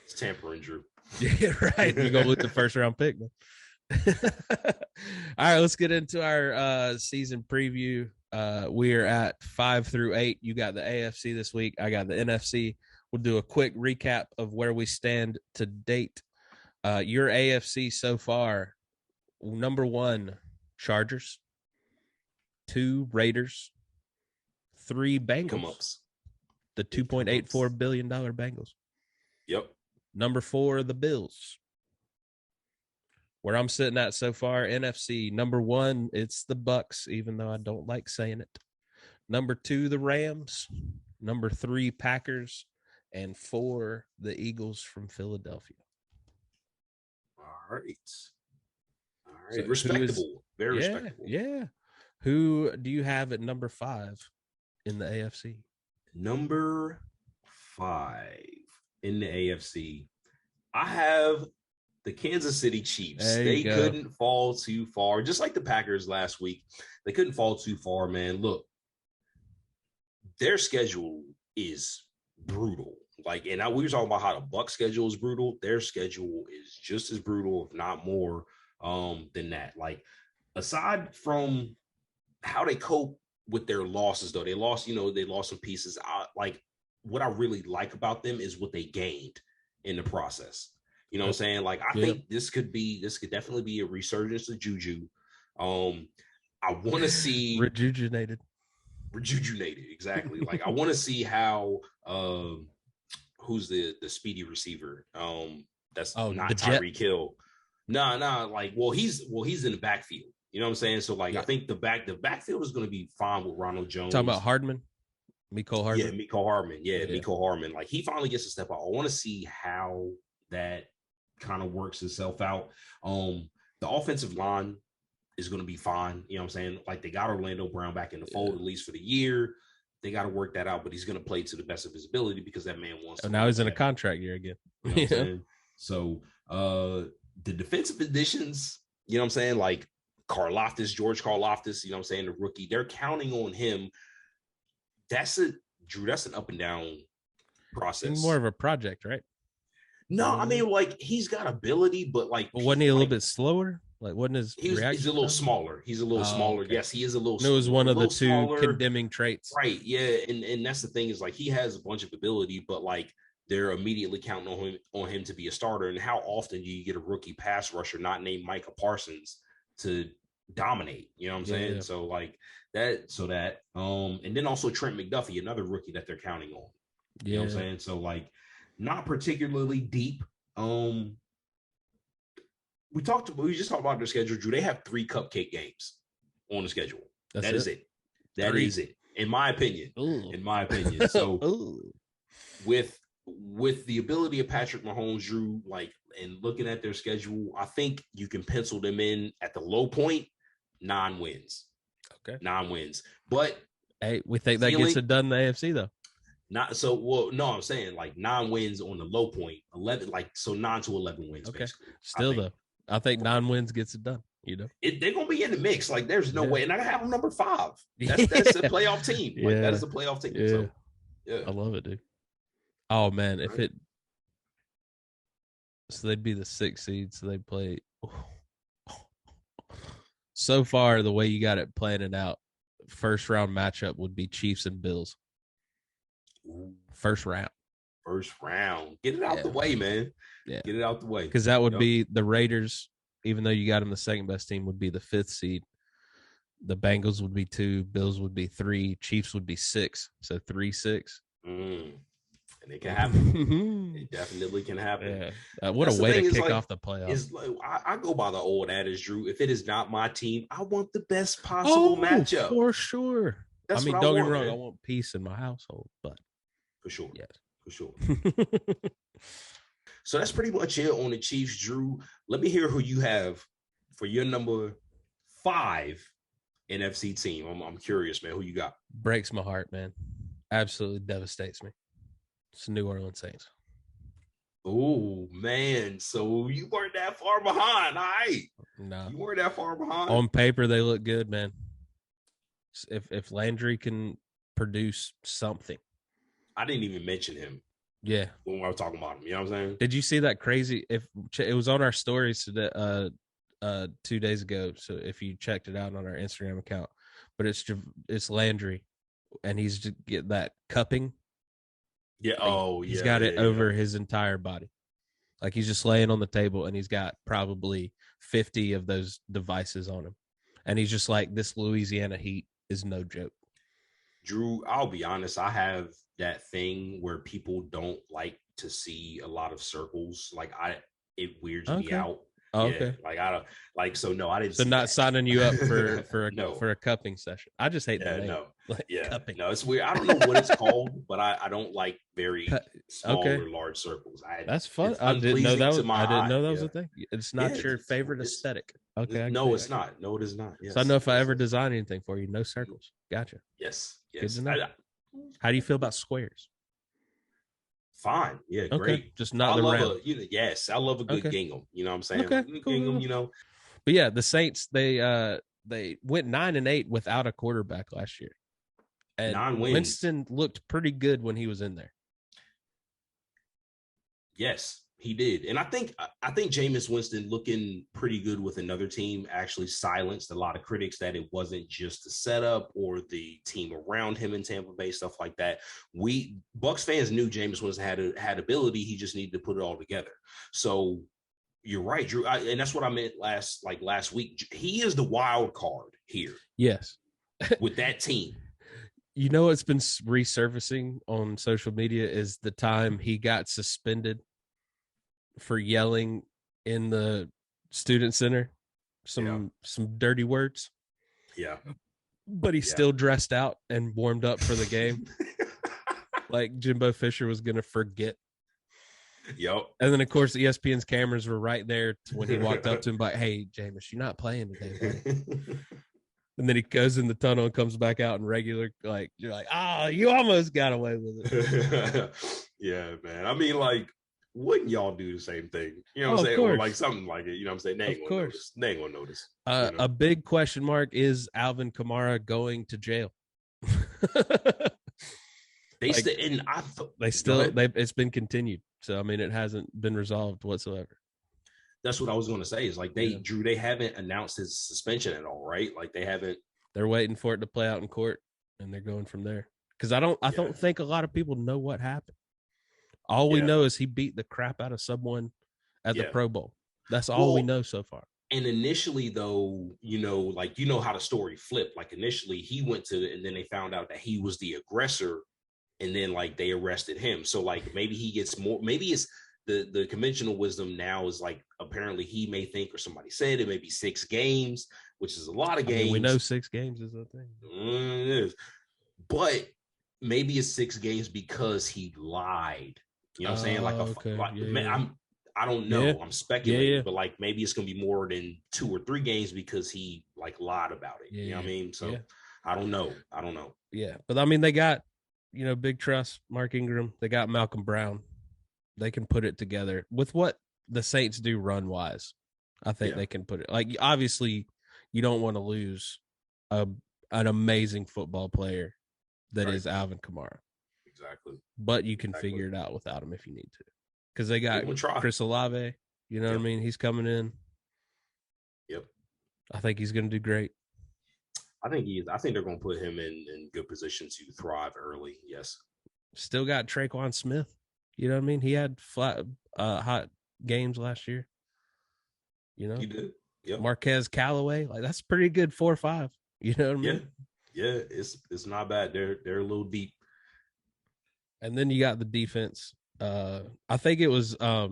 It's tampering, Drew. Yeah, right. You're gonna lose the first round pick. All right, let's get into our season preview. We are at 5 through 8. You got the AFC this week. I got the NFC. We'll do a quick recap of where we stand to date. Your AFC so far: number 1, Chargers; 2, Raiders; 3, Bengals. The $2.84 billion Bengals. Yep. Number 4, the Bills. Where I'm sitting at so far, NFC, number 1, it's the Bucks, even though I don't like saying it. Number 2, the Rams. Number 3, Packers. And 4, the Eagles from Philadelphia. All right. So respectable. Very respectable. Yeah. Who do you have at number 5 in the AFC? Number 5 in the AFC. I have the Kansas City Chiefs. They couldn't fall too far. Just like the Packers last week. They couldn't fall too far, man. Look, their schedule is brutal. Like, and we were talking about how the Bucs schedule is brutal. Their schedule is just as brutal, if not more, than that. Like, aside from how they cope with their losses, though, they lost some pieces. Like, what I really like about them is what they gained in the process. You know what I'm saying? Like, I think this could definitely be a resurgence of Juju. I want to see rejuvenated, exactly. Like, I want to see how who's the speedy receiver? That's not Tyreek Hill. No, like, he's in the backfield. You know what I'm saying? So, like, I think the backfield is going to be fine with Ronald Jones. Talking about Hardman. Mecole Hardman. Yeah, Mecole Hardman. Mecole Hardman. Like, he finally gets to step out. I want to see how that kind of works itself out. The offensive line is going to be fine. You know what I'm saying? Like, they got Orlando Brown back in the fold, at least for the year. They got to work that out, but he's going to play to the best of his ability because that man wants to. Now he's in a contract year again. You know what I'm saying? So, the defensive additions, you know what I'm saying? Like, George Karlaftis, you know what I'm saying? The rookie, they're counting on him. Drew, that's an up and down process. More of a project, right? No, I mean, like, he's got ability, but like, but wasn't he a little bit slower? Like, wasn't his reaction? He's a little smaller. He's a little smaller. Okay. Yes, he is a little. And it was one of the two smaller, condemning traits, right? Yeah, and that's the thing is like he has a bunch of ability, but like they're immediately counting on him to be a starter. And how often do you get a rookie pass rusher not named Micah Parsons to dominate? You know what I'm saying? Yeah. So like that. And then also Trent McDuffie, another rookie that they're counting on. You know what I'm saying? So like not particularly deep. We just talked about their schedule, Drew. They have 3 cupcake games on the schedule. That is it. That is it. In my opinion. Ooh. In my opinion. So with the ability of Patrick Mahomes, Drew, like, and looking at their schedule, I think you can pencil them in at the low point, 9 wins. Okay. 9 wins. But hey, we think that gets it done in the AFC though. Not so well. No, I'm saying like 9 wins on the low point, 11, like so 9 to 11 wins. Okay. Basically. Still though, I think 9 wins gets it done. You know, they're gonna be in the mix. Like there's no way, and I have them number 5. That's a playoff team. Like that is a playoff team. Yeah. So, yeah, I love it, dude. Oh man, if it, so they'd be the 6th seed. So they play. So far, the way you got it planning out, first round matchup would be Chiefs and Bills. First round. Get it out the way, man. Yeah, get it out the way, because that would be the Raiders. Even though you got them the 2nd best team, would be the 5th seed. The Bengals would be 2, Bills would be 3, Chiefs would be 6. So 3-6. And it can happen. It definitely can happen. Yeah. What a way to kick off the playoffs. Like, I go by the old adage, Drew. If it is not my team, I want the best possible matchup. For sure. That's don't get me wrong. I want peace in my household, but for sure. Yes. For sure. So that's pretty much it on the Chiefs, Drew. Let me hear who you have for your number 5 NFC team. I'm curious, man. Who you got? Breaks my heart, man. Absolutely devastates me. It's the New Orleans Saints. Oh, man. So you weren't that far behind. All right. No. You weren't that far behind. On paper, they look good, man. If Landry can produce something. I didn't even mention him. Yeah. When we were talking about him. You know what I'm saying? Did you see that crazy? If it was on our stories today, 2 days ago. So if you checked it out on our Instagram account, but it's Landry, and he's just get that cupping. Yeah. He's got it over his entire body. Like he's just laying on the table, and he's got probably 50 of those devices on him, and he's just like, this Louisiana heat is no joke. Drew, I'll be honest. I have that thing where people don't like to see a lot of circles. Like it weirds me out. Oh, okay. Like I don't like. So no, I didn't. So not signing you up for a cupping session. I just hate that name. No. Like, cupping. No, it's weird. I don't know what it's called, but I don't like very small or large circles. That's fun. I didn't know that was a thing. It's not your favorite aesthetic. Okay. No, it's not. No, it is not. Yes. So I know if I ever design anything for you, no circles. Gotcha. Yes. Good to know. How do you feel about squares? Fine. Yeah, great. Just not the round. Yes, I love a good gingham. You know what I'm saying? Okay, cool. Gingham, you know. But yeah, the Saints, they went 9-8 without a quarterback last year. And 9 wins. Winston looked pretty good when he was in there. Yes, he did. And I think Jameis Winston looking pretty good with another team actually silenced a lot of critics that it wasn't just the setup or the team around him in Tampa Bay, stuff like that. Bucs fans knew Jameis Winston had ability. He just needed to put it all together. So you're right, Drew. And that's what I meant last week. He is the wild card here. Yes. With that team. You know what's been resurfacing on social media is the time he got suspended for yelling in the student center some dirty words. Yeah. But he still dressed out and warmed up for the game. Like Jimbo Fisher was going to forget. Yep. And then, of course, ESPN's cameras were right there when he walked up to him, like, hey, Jameis, you're not playing today, buddy. And then he goes in the tunnel and comes back out in regular, like, you're like, you almost got away with it. Yeah, man. I mean, like, wouldn't y'all do the same thing? You know what I'm saying? Or like something like it. You know what I'm saying? They ain't gonna notice. A big question mark is Alvin Kamara going to jail? They Like, still, and I it's been continued. So I mean, it hasn't been resolved whatsoever. that's what I was going to say. Is like they haven't announced his suspension at all, right? Like they haven't. They're waiting for it to play out in court, and they're going from there. Because I don't think a lot of people know what happened. All we know is he beat the crap out of someone at the Pro Bowl. That's all we know so far. And initially, though, like how the story flipped. Like initially, he went to, and then they found out that he was the aggressor, and then like they arrested him. So like maybe he gets more. Maybe it's the conventional wisdom now is like apparently he may think, or somebody said it may be 6 games, which is a lot of games. We know 6 games is a thing. It is. But maybe it's 6 games because he lied. You know what I'm saying? Like I don't know. Yeah. I'm speculating, but like maybe it's gonna be more than 2 or 3 games because he like lied about it. You know what I mean? So I don't know. Yeah, but I mean they got Big Trust, Mark Ingram. They got Malcolm Brown. They can put it together with what the Saints do run wise. I think they can put it. Like obviously, you don't want to lose an amazing football player that is Alvin Kamara. Exactly. But you can figure it out without him if you need to. Because they got Chris Olave, what I mean? He's coming in. Yep. I think he's going to do great. I think he is. I think they're going to put him in good position to thrive early. Yes. Still got Traquan Smith. You know what I mean? He had hot games last year. He did. Yep. Marquez Callaway, like that's pretty good 4-5. You know what I mean? Yeah. It's not bad. They're a little deep. And then you got the defense. I think it was I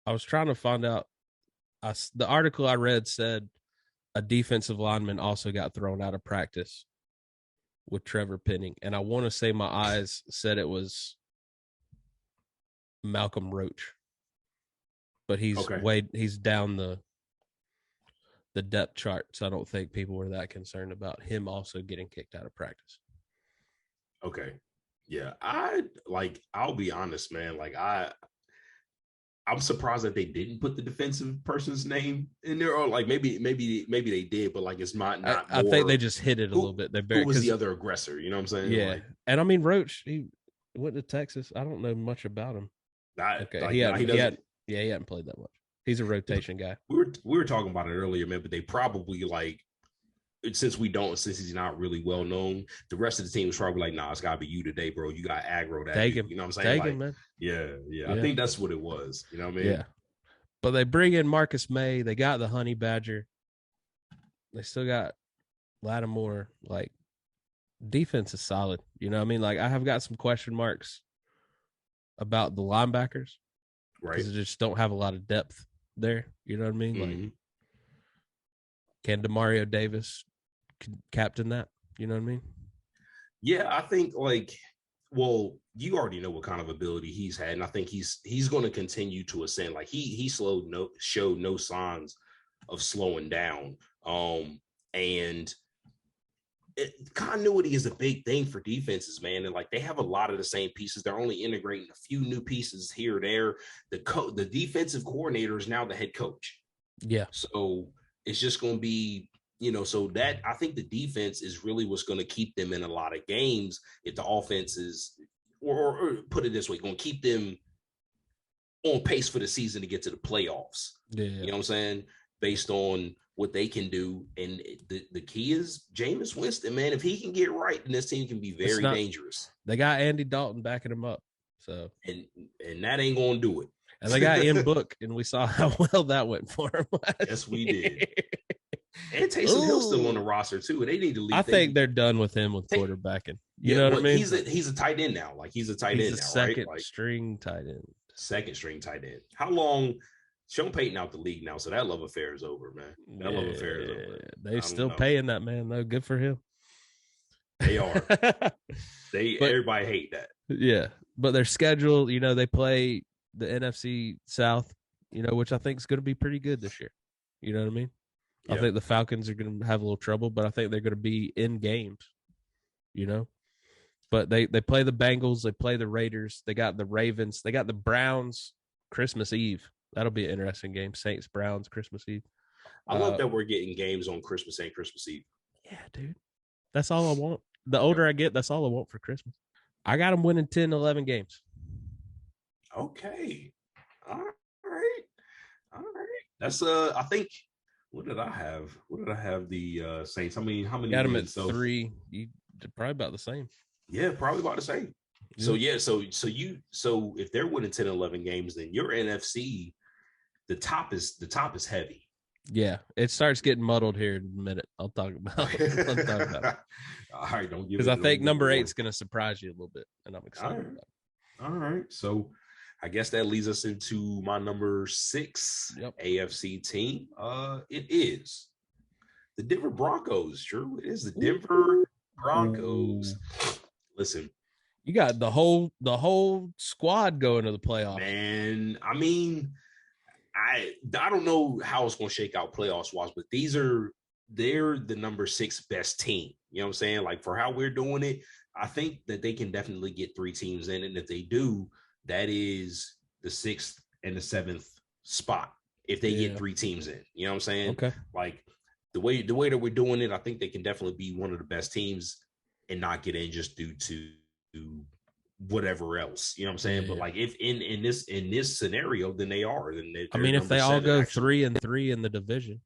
was trying to find out the article I read said a defensive lineman also got thrown out of practice with Trevor Penning, and I want to say my eyes said it was Malcolm Roach, but he's down the depth chart, so I don't think people were that concerned about him also getting kicked out of practice. Okay. Yeah, I'll be honest, man. Like I'm surprised that they didn't put the defensive person's name in there, or like maybe they did, but like it's not. I think they just hit it a little bit. Who was the other aggressor? You know what I'm saying? Yeah, and I mean Roach, he went to Texas. I don't know much about him. He hadn't played that much. He's a rotation guy. We were talking about it earlier, man. But they probably since he's not really well known, the rest of the team was probably like, nah, it's gotta be you today, bro. You got aggro that take him. You know what I'm saying? Take him, man. Yeah. I think that's what it was. You know what I mean? Yeah. But they bring in Marcus May. They got the Honey Badger. They still got Lattimore. Like defense is solid. You know what I mean? Like I have got some question marks about the linebackers. Right. Because they just don't have a lot of depth there. You know what I mean? Mm-hmm. Like can Demario Davis captain that? You know what I mean? Yeah, I think you already know what kind of ability he's had, and I think he's going to continue to ascend. Like he showed no signs of slowing down. And continuity is a big thing for defenses, man. And like they have a lot of the same pieces. They're only integrating a few new pieces here or there. The defensive coordinator is now the head coach. Yeah. So it's just going to be, so that I think the defense is really what's going to keep them in a lot of games. If the offense is, or put it this way, going to keep them on pace for the season to get to the playoffs. Yeah. You know what I'm saying? Based on what they can do. And the key is Jameis Winston, man. If he can get right, then this team can be very dangerous. They got Andy Dalton backing him up. So and that ain't going to do it. And they got in Book, and we saw how well that went for him. Yes, we did. And Taysom Hill's still on the roster too. They need to leave. I think they're done with him with quarterbacking. You know what I mean? He's a tight end now. Like he's a tight end now, second right? string tight end. Second string tight end. How long? Sean Payton out the league now, so that love affair is over, man. That love affair is over. They're still paying that man though. Good for him. They are. Everybody hate that. Yeah, but their schedule, they play the NFC South, which I think is going to be pretty good this year. You know what I mean? Yeah. I think the Falcons are going to have a little trouble, but I think they're going to be in games, But they play the Bengals, they play the Raiders, they got the Ravens, they got the Browns Christmas Eve. That'll be an interesting game. Saints, Browns, Christmas Eve. I love that we're getting games on Christmas and Christmas Eve. Yeah, dude. That's all I want. The older I get, that's all I want for Christmas. I got them winning 10, 11 games. Okay. All right. All right. That's I think what did I have? What did I have the Saints? How many Got them at wins? So 3. You probably about the same. yeah, probably about the same. So yeah, so if they're winning 10, 11 games, then your NFC, the top is heavy. Yeah, it starts getting muddled here in a minute. I'll talk about it. I'll talk about it. All right, don't give Because it. I think Don't give it number away. 8 is going to surprise you a little bit, and I'm excited about it. All right. So I guess that leads us into my number 6 AFC team. It is the Denver Broncos. Drew, it is the Denver Broncos. Listen, you got the whole squad going to the playoffs. Man, I mean, I don't know how it's going to shake out playoffs wise, but they're the number 6 best team. You know what I'm saying? Like for how we're doing it, I think that they can definitely get 3 teams in, and if they do, that is the 6th and the 7th spot. If they get 3 teams in, you know what I'm saying? Okay. Like the way that we're doing it, I think they can definitely be one of the best teams and not get in just due to whatever else, you know what I'm saying? Yeah. But like if in this scenario, then they are. Then if they all go 3-3 in the division,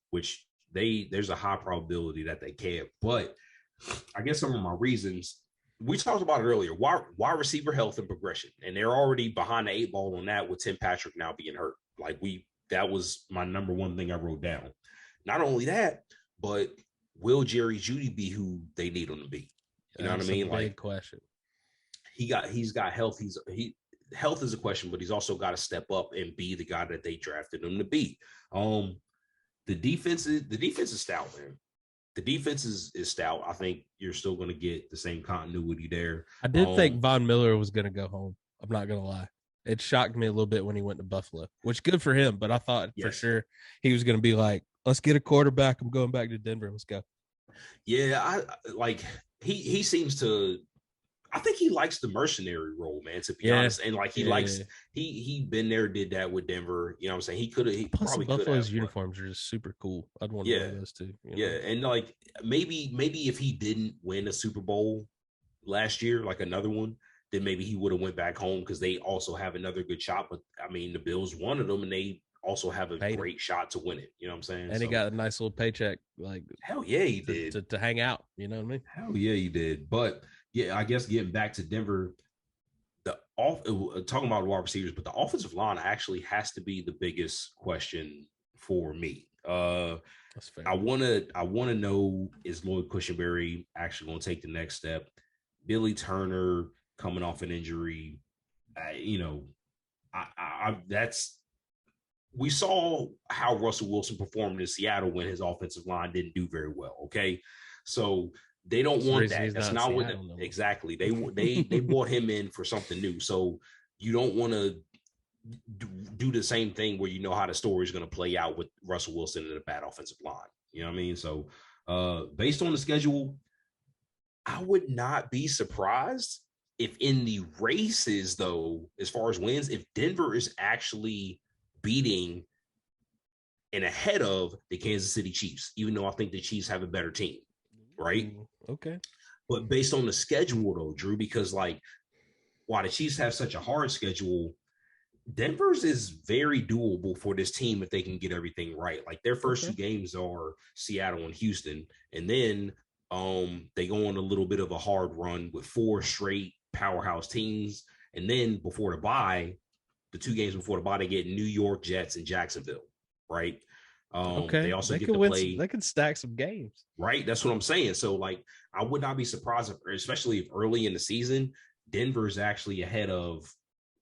which there's a high probability that they can. But I guess some of my reasons, we talked about it earlier, wide receiver health and progression, and they're already behind the 8 ball on that with Tim Patrick now being hurt. Like that was my number 1 thing I wrote down. Not only that, but will Jerry Jeudy be who they need him to be? You know what I mean? Big question. He's got health. Health is a question, but he's also got to step up and be the guy that they drafted him to be. The defense is stout, man. The defense is stout. I think you're still going to get the same continuity there. I did think Von Miller was going to go home. I'm not going to lie. It shocked me a little bit when he went to Buffalo, which good for him. But I thought for sure he was going to be like, let's get a quarterback. I'm going back to Denver. Let's go. Yeah, I like he seems to. I think he likes the mercenary role, man, to be honest. And like he been there, did that with Denver. You know what I'm saying? He probably could have. Buffalo's uniforms are just super cool. I'd want to wear those too. And like maybe if he didn't win a Super Bowl last year, like another one, then maybe he would have went back home because they also have another good shot. But I mean, the Bills wanted them, and they also have a great shot to win it. You know what I'm saying? And he got a nice little paycheck. Like hell yeah, he did to hang out. You know what I mean? Hell yeah, he did. But yeah, I guess getting back to Denver, talking about wide receivers, but the offensive line actually has to be the biggest question for me. That's fair. I want to know, is Lloyd Cushenberry actually going to take the next step? Billy Turner coming off an injury, we saw how Russell Wilson performed in Seattle when his offensive line didn't do very well. Okay, so they don't want that. That's not what exactly they brought him in for something new. So you don't want to do the same thing where you know how the story is going to play out with Russell Wilson and a bad offensive line. You know what I mean? So based on the schedule, I would not be surprised if in the races, though, as far as wins, if Denver is actually beating and ahead of the Kansas City Chiefs, even though I think the Chiefs have a better team, right? Okay. But based on the schedule, though, Drew, because like while the Chiefs have such a hard schedule, Denver's is very doable for this team if they can get everything right. Like their first 2 games are Seattle and Houston, and then they go on a little bit of a hard run with 4 straight powerhouse teams, and then before the bye, the 2 games before the bye, they get New York Jets and Jacksonville, right? They also get to play. They can stack some games, right? That's what I'm saying. So, like, I would not be surprised, especially if early in the season, Denver's actually ahead of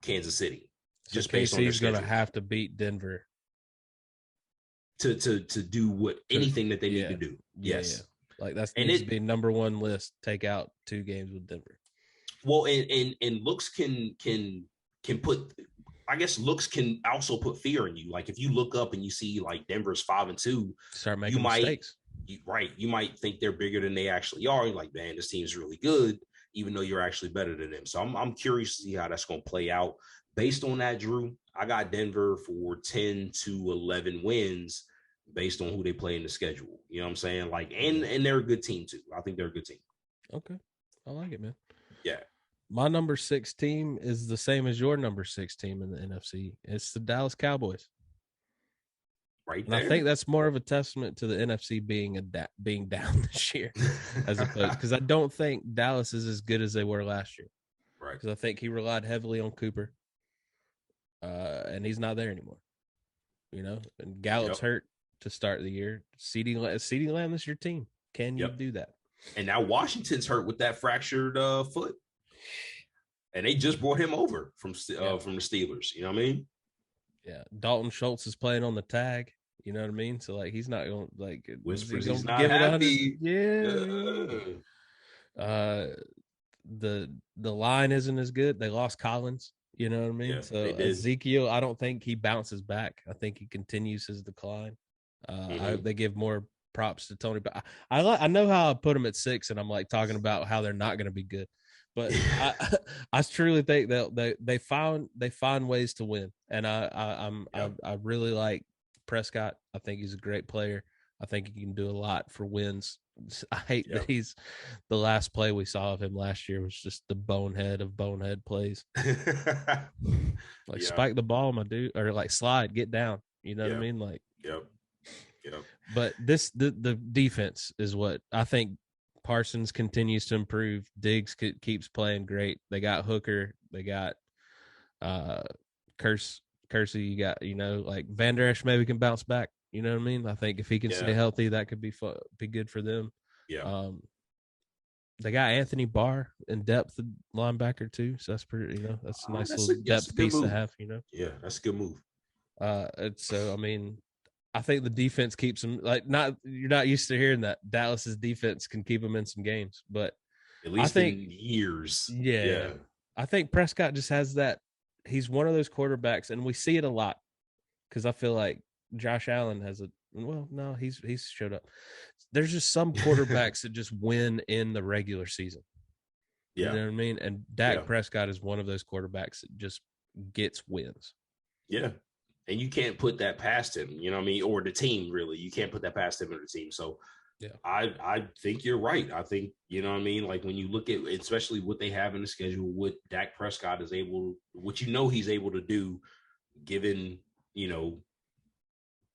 Kansas City. So just based on their schedule. Going to have to beat Denver to do anything that they need to do. Yes, like that needs to be number 1 list. Take out 2 games with Denver. Well, and looks can put. I guess looks can also put fear in you. Like if you look up and you see like Denver's 5-2, start making mistakes. You might think they're bigger than they actually are. You're like, man, this team's really good, even though you're actually better than them. So I'm curious to see how that's going to play out. Based on that, Drew, I got Denver for 10 to 11 wins based on who they play in the schedule. You know what I'm saying? Like, and they're a good team too. I think they're a good team. Okay. I like it, man. Yeah. My number 6 team is the same as your number 6 team in the NFC. It's the Dallas Cowboys. Right And there. I think that's more of a testament to the NFC being down this year as opposed, because I don't think Dallas is as good as they were last year. Right. Because I think he relied heavily on Cooper, and he's not there anymore. And Gallup's hurt to start the year. CeeDee Lamb is your team. Can you do that? And now Washington's hurt with that fractured foot, and they just brought him over from the Steelers. You know what I mean? Yeah, Dalton Schultz is playing on the tag. You know what I mean? So like, he's not going whispers he's not happy. The line isn't as good. They lost Collins. You know what I mean? Yeah, so Ezekiel, I don't think he bounces back. I think he continues his decline. They give more props to Tony, but I know how I put him at 6, and I'm like talking about how they're not going to be good. But I truly think that they find ways to win, and I really like Prescott. I think he's a great player. I think he can do a lot for wins. I hate that he's the last play we saw of him last year was just the bonehead of bonehead plays. Spike the ball, my dude, or like slide, get down. You know what I mean? Like, But the defense is what I think. Parsons continues to improve. Diggs keeps playing great. They got Hooker. They got Kersey. You got, like Van Der Esch maybe can bounce back. You know what I mean? I think if he can stay healthy, that could be good for them. Yeah. They got Anthony Barr in depth linebacker too. So that's pretty, that's a nice little depth piece to have, Yeah, that's a good move. So, I mean, I think the defense keeps them you're not used to hearing that Dallas's defense can keep them in some games, but at least in years. Yeah. I think Prescott just has that. He's one of those quarterbacks, and we see it a lot because I feel like Josh Allen has he's showed up. There's just some quarterbacks that just win in the regular season. Yeah. You know what I mean? And Dak Prescott is one of those quarterbacks that just gets wins. Yeah. And you can't put that past him, you know what I mean? Or the team, really. You can't put that past him or the team. So I think you're right. I think, you know what I mean? Like when you look at, especially what they have in the schedule, what Dak Prescott is what he's able to do given,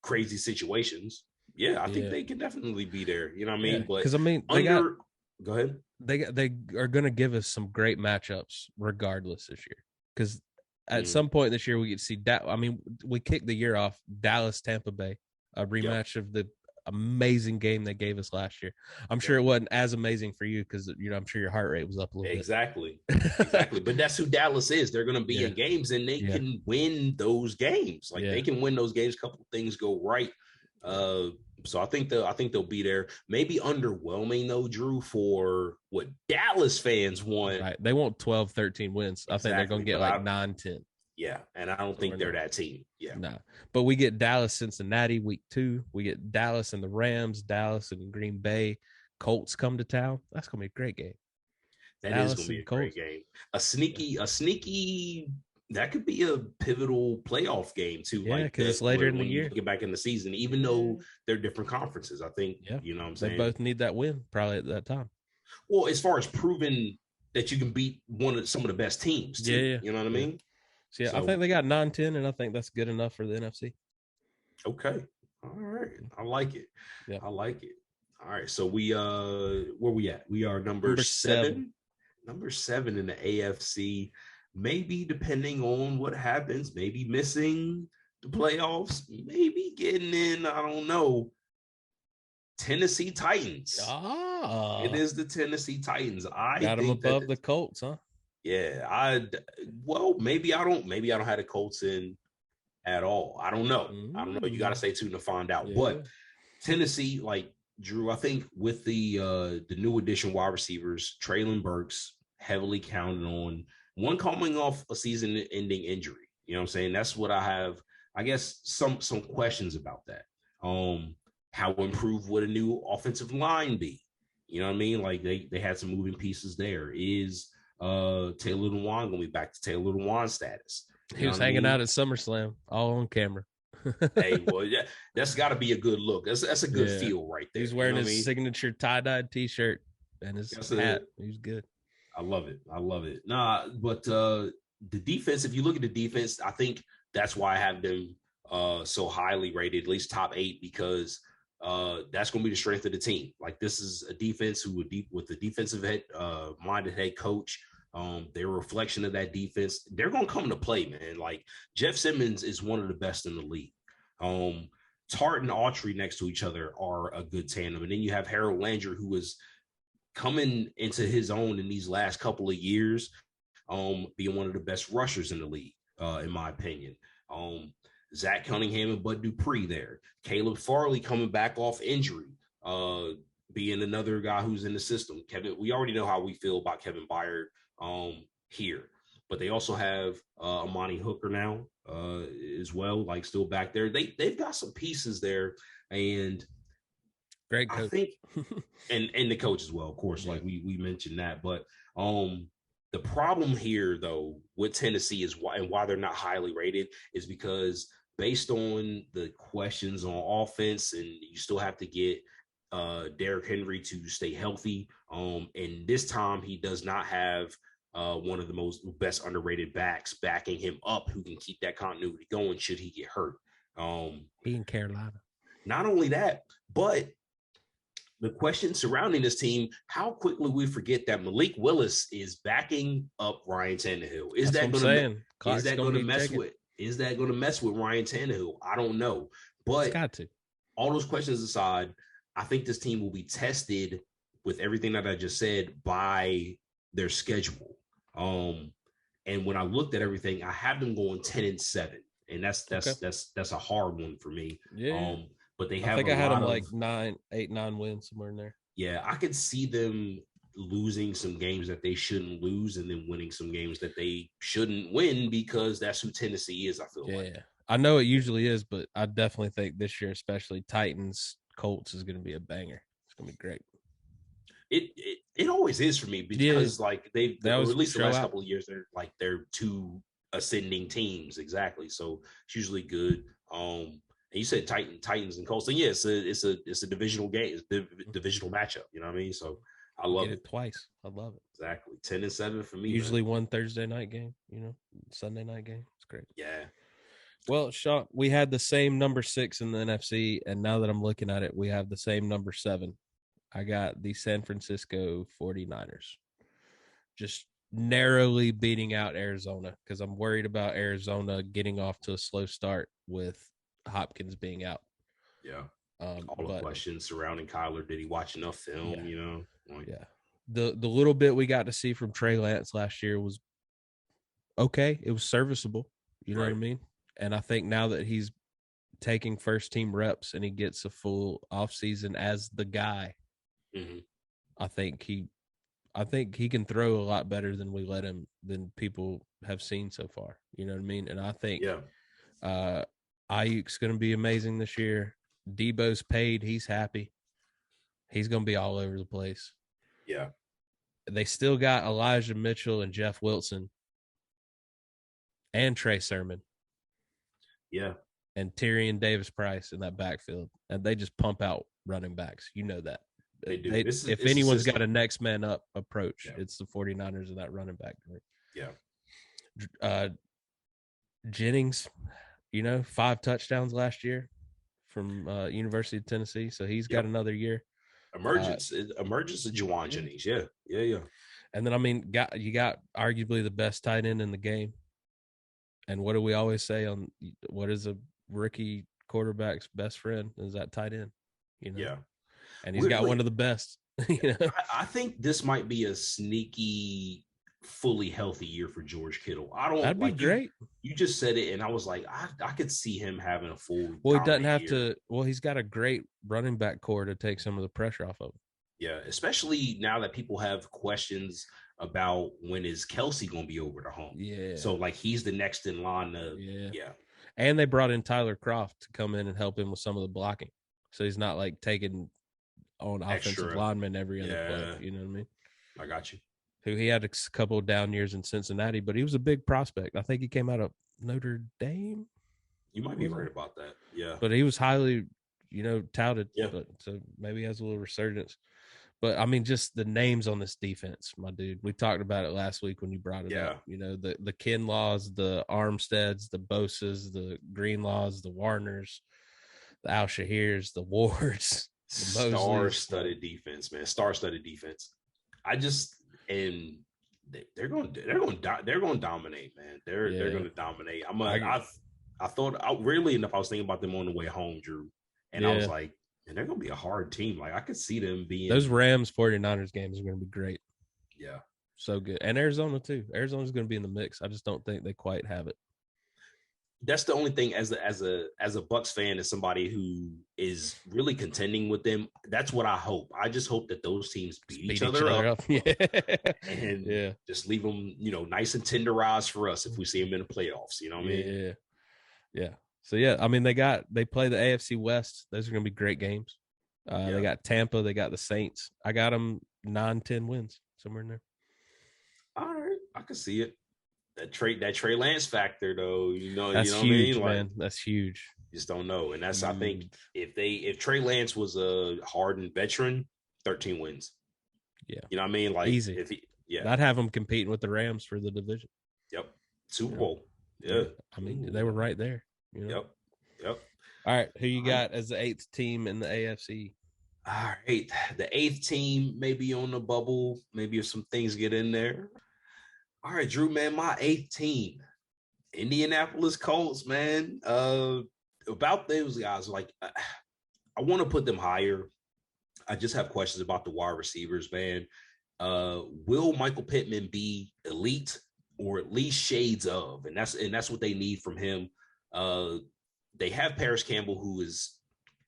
crazy situations. Yeah, I think they can definitely be there. You know what I mean? Yeah, because I mean, go ahead. They are going to give us some great matchups regardless this year. Because at some point this year, we get to see that. I mean, we kicked the year off Dallas, Tampa Bay, a rematch of the amazing game they gave us last year. I'm sure it wasn't as amazing for you because I'm sure your heart rate was up a little bit. Exactly. But that's who Dallas is. They're going to be in games, and they can win those games. Like they can win those games. A couple of things go right. So I think they'll be there. Maybe underwhelming though, Drew, for what Dallas fans want. Right. They want 12, 13 wins. I think they're going to get like 9, 10. Yeah, and I don't think they're that team. Yeah. No. But we get Dallas, Cincinnati week 2. We get Dallas and the Rams, Dallas and Green Bay. Colts come to town. That's going to be a great game. That is going to be a great game. A sneaky that could be a pivotal playoff game too. Yeah, because it's later in the year. Get back in the season, even though they're different conferences. I think, you know what I'm saying? They both need that win probably at that time. Well, as far as proving that you can beat some of the best teams too. Yeah. You know what I mean? So, I think they got 9-10, and I think that's good enough for the NFC. Okay. All right. I like it. Yeah. I like it. All right. So we where we at? We are number 7. Number 7 in the AFC. Maybe depending on what happens, maybe missing the playoffs, maybe getting in, I don't know. Tennessee Titans. It is the Tennessee Titans. I got them above the Colts, huh? Yeah, maybe I don't have the Colts in at all. I don't know. You got to stay tuned to find out. Yeah. But Tennessee, like Drew, I think with the new addition wide receivers, Traylon Burks, heavily counted on. One coming off a season-ending injury. You know what I'm saying? That's what I have, I guess, some questions about that. How improved would a new offensive line be? You know what I mean? Like they had some moving pieces there. Is Taylor Lewan going to be back to Taylor Lewan status? He was hanging out at SummerSlam, all on camera. Hey, well, yeah, that's got to be a good look. That's a good feel right there. He's wearing his signature tie-dyed T-shirt and his hat. He's good. I love it. I love it. Nah, but the defense, if you look at the defense, I think that's why I have them so highly rated, at least top 8, because that's going to be the strength of the team. Like, this is a defense who would with the defensive head minded head coach. They're a reflection of that defense. They're going to come to play, man. Like, Jeff Simmons is one of the best in the league. Tart and Autry next to each other are a good tandem. And then you have Harold Landry, who is coming into his own in these last couple of years, being one of the best rushers in the league, in my opinion. Zach Cunningham and Bud Dupree there. Caleb Farley coming back off injury, being another guy who's in the system. Kevin, we already know how we feel about Kevin Byard here. But they also have Amani Hooker now as well, like still back there. They've got some pieces there, and great coach. I think, and the coach as well, of course, like we mentioned that. But the problem here, though, with Tennessee is why they're not highly rated is because based on the questions on offense, and you still have to get Derrick Henry to stay healthy. And this time he does not have one of the best underrated backs backing him up who can keep that continuity going should he get hurt. He in Carolina. Not only that, but the question surrounding this team, how quickly we forget that Malik Willis is backing up Ryan Tannehill. Is that going to mess with Ryan Tannehill? I don't know. But it's got to. All those questions aside, I think this team will be tested with everything that I just said by their schedule. And when I looked at everything, I have them going 10-7, and that's a hard one for me. Yeah. But they have. I think I had them like 8-9 wins somewhere in there. Yeah, I could see them losing some games that they shouldn't lose, and then winning some games that they shouldn't win because that's who Tennessee is. I feel like. I know it usually is, but I definitely think this year, especially Titans Colts, is going to be a banger. It's going to be great. It always is for me because like they've or at least the last couple of years they're two ascending teams exactly. So it's usually good. And you said Titans and Colts, and yeah, it's a divisional game, it's a divisional matchup. You know what I mean? So I love it twice. I love it. Exactly, 10-7 for me. Usually one Thursday night game, Sunday night game. It's great. Yeah. Well, Shawn, we had the same number 6 in the NFC, and now that I'm looking at it, we have the same number 7. I got the San Francisco 49ers, just narrowly beating out Arizona because I'm worried about Arizona getting off to a slow start with Hopkins being out. Yeah. All the questions surrounding Kyler. Did he watch enough film? Yeah. The little bit we got to see from Trey Lance last year was okay. It was serviceable. You know what I mean? And I think now that he's taking first team reps and he gets a full offseason as the guy, I think he can throw a lot better than we let him, than people have seen so far. You know what I mean? And I think Ayuk's going to be amazing this year. Debo's paid. He's happy. He's going to be all over the place. Yeah. They still got Elijah Mitchell and Jeff Wilson and Trey Sermon. Yeah. And Tyrion Davis-Price in that backfield. And they just pump out running backs. You know that. They do. If anyone's got a next man up approach, it's the 49ers in that running back group. Yeah. Jennings, 5 touchdowns last year from University of Tennessee. So he's got another year. Emergence of Juwan Jennings. Yeah. And then, you got arguably the best tight end in the game. And what do we always say on what is a rookie quarterback's best friend? Is that tight end? Yeah. And he's got one of the best. I think this might be a sneaky, fully healthy year for George Kittle. That'd be great. You just said it, and I was like, I could see him having a full. Well, he doesn't have to. Well, he's got a great running back core to take some of the pressure off of him. Yeah, especially now that people have questions about when is Kelsey going to be over the hump. Yeah. So he's the next in line. And they brought in Tyler Kroft to come in and help him with some of the blocking, so he's not taking on offensive linemen every other play. You know what I mean? I got you. Who he had a couple of down years in Cincinnati, but he was a big prospect. I think he came out of Notre Dame. You might be right about that. Yeah. But he was highly, touted. Yeah. So maybe he has a little resurgence. But I mean, just the names on this defense, my dude. We talked about it last week when you brought it up. You know, the Kinlaws, the Armsteads, the Bosas, the Greenlaws, the Warners, the Al Shahirs, the Wards, the Mosleys. Star-studded defense, man. Star-studded defense. And they're going to dominate, man. They're going to dominate. I was thinking about them on the way home, Drew, and I was like, and they're going to be a hard team. Like I could see them being those Rams 49ers games are going to be great. Yeah. So good. And Arizona too. Arizona's going to be in the mix. I just don't think they quite have it. That's the only thing as a Bucks fan, as somebody who is really contending with them. That's what I hope. I just hope that those teams beat each other up. And just leave them, nice and tenderized for us if we see them in the playoffs. You know what I mean? Yeah. So I mean they play the AFC West. Those are going to be great games. They got Tampa. They got the Saints. I got them 9-10 wins somewhere in there. All right, I can see it. That Trey Lance factor, though, that's you know huge, what I mean? Man. That's huge. Just don't know, and that's I think if Trey Lance was a hardened veteran, 13 wins. Yeah, you know what I mean? Like easy. I'd have them competing with the Rams for the division. Yep, Super Bowl. Yeah, I mean they were right there. Yep. All right, who you got as the 8th team in the AFC? All right, the 8th team may be on the bubble. Maybe if some things get in there. All right, Drew, man, my 8th team, Indianapolis Colts, man. About those guys, I want to put them higher. I just have questions about the wide receivers, man. Will Michael Pittman be elite or at least shades of? And that's what they need from him. They have Paris Campbell, who is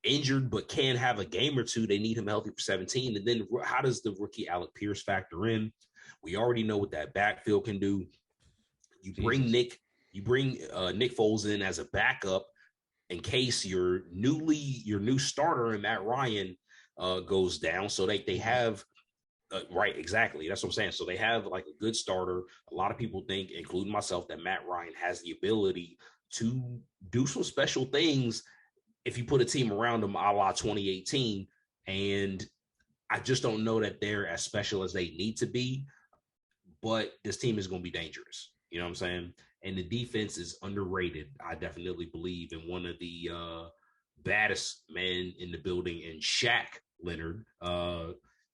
injured but can have a game or two. They need him healthy for 17. And then how does the rookie Alec Pierce factor in? We already know what that backfield can do. You bring Nick Foles in as a backup in case your new starter and Matt Ryan goes down. So they have right, exactly. That's what I'm saying. So they have like a good starter. A lot of people think, including myself, that Matt Ryan has the ability to do some special things if you put a team around him, a la 2018. And I just don't know that they're as special as they need to be. But this team is going to be dangerous. You know what I'm saying? And the defense is underrated. I definitely believe in one of the baddest men in the building, and Shaq Leonard.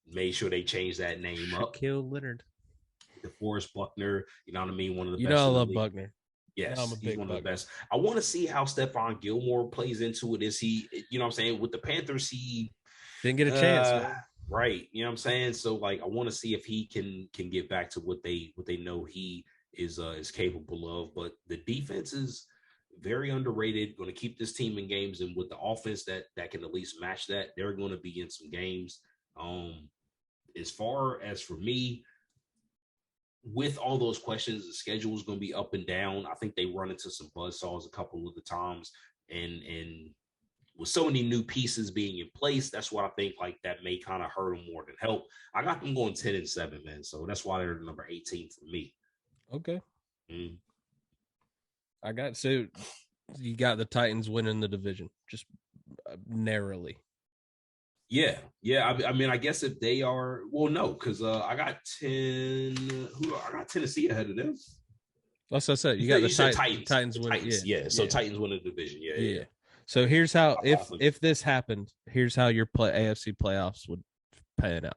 Made sure they changed that name up. Shaquille Leonard. DeForest Buckner. You know what I mean? One of the best. I love Buckner. Yes, he's one of the best. I want to see how Stephon Gilmore plays into it. Is he, you know what I'm saying? With the Panthers, he didn't get a chance, man. Right. You know what I'm saying? So I want to see if he can get back to what they know he is capable of. But the defense is very underrated, going to keep this team in games, and with the offense that can at least match that, they're going to be in some games. As far as for me, with all those questions, the schedule is going to be up and down. I think they run into some buzzsaws a couple of the times, and with so many new pieces being in place, that's what I think that may kind of hurt them more than help. I got them going 10-7, man. So that's why they're number 18 for me. Okay. So you got the Titans winning the division, just narrowly. Yeah. I mean, I guess if they are, well, no, because I got 10. I got Tennessee ahead of them. That's what I said. You got the Titans winning. Yeah. So Titans winning the division. Yeah. So here's how, if this happened, here's how your AFC playoffs would pan out.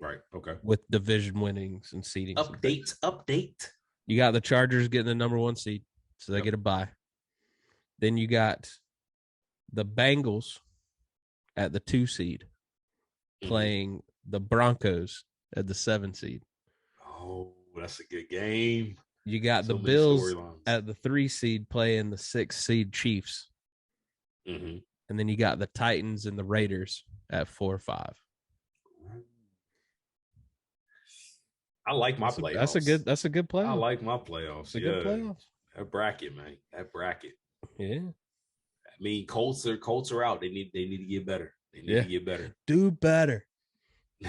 Right. Okay. With division winnings and seeding. Update. You got the Chargers getting the number 1 seed, so they get a bye. Then you got the Bengals at the 2 seed playing the Broncos at the 7 seed. Oh, that's a good game. You got the Bills at the 3 seed playing the 6 seed Chiefs. Mm-hmm. And then you got the Titans and the Raiders at 4-5. I like my playoffs. That's a good playoff. I like my playoffs. It's a good playoff. That bracket, man. That bracket. Yeah. I mean, Colts are out. They need to get better. They need to get better. Do better.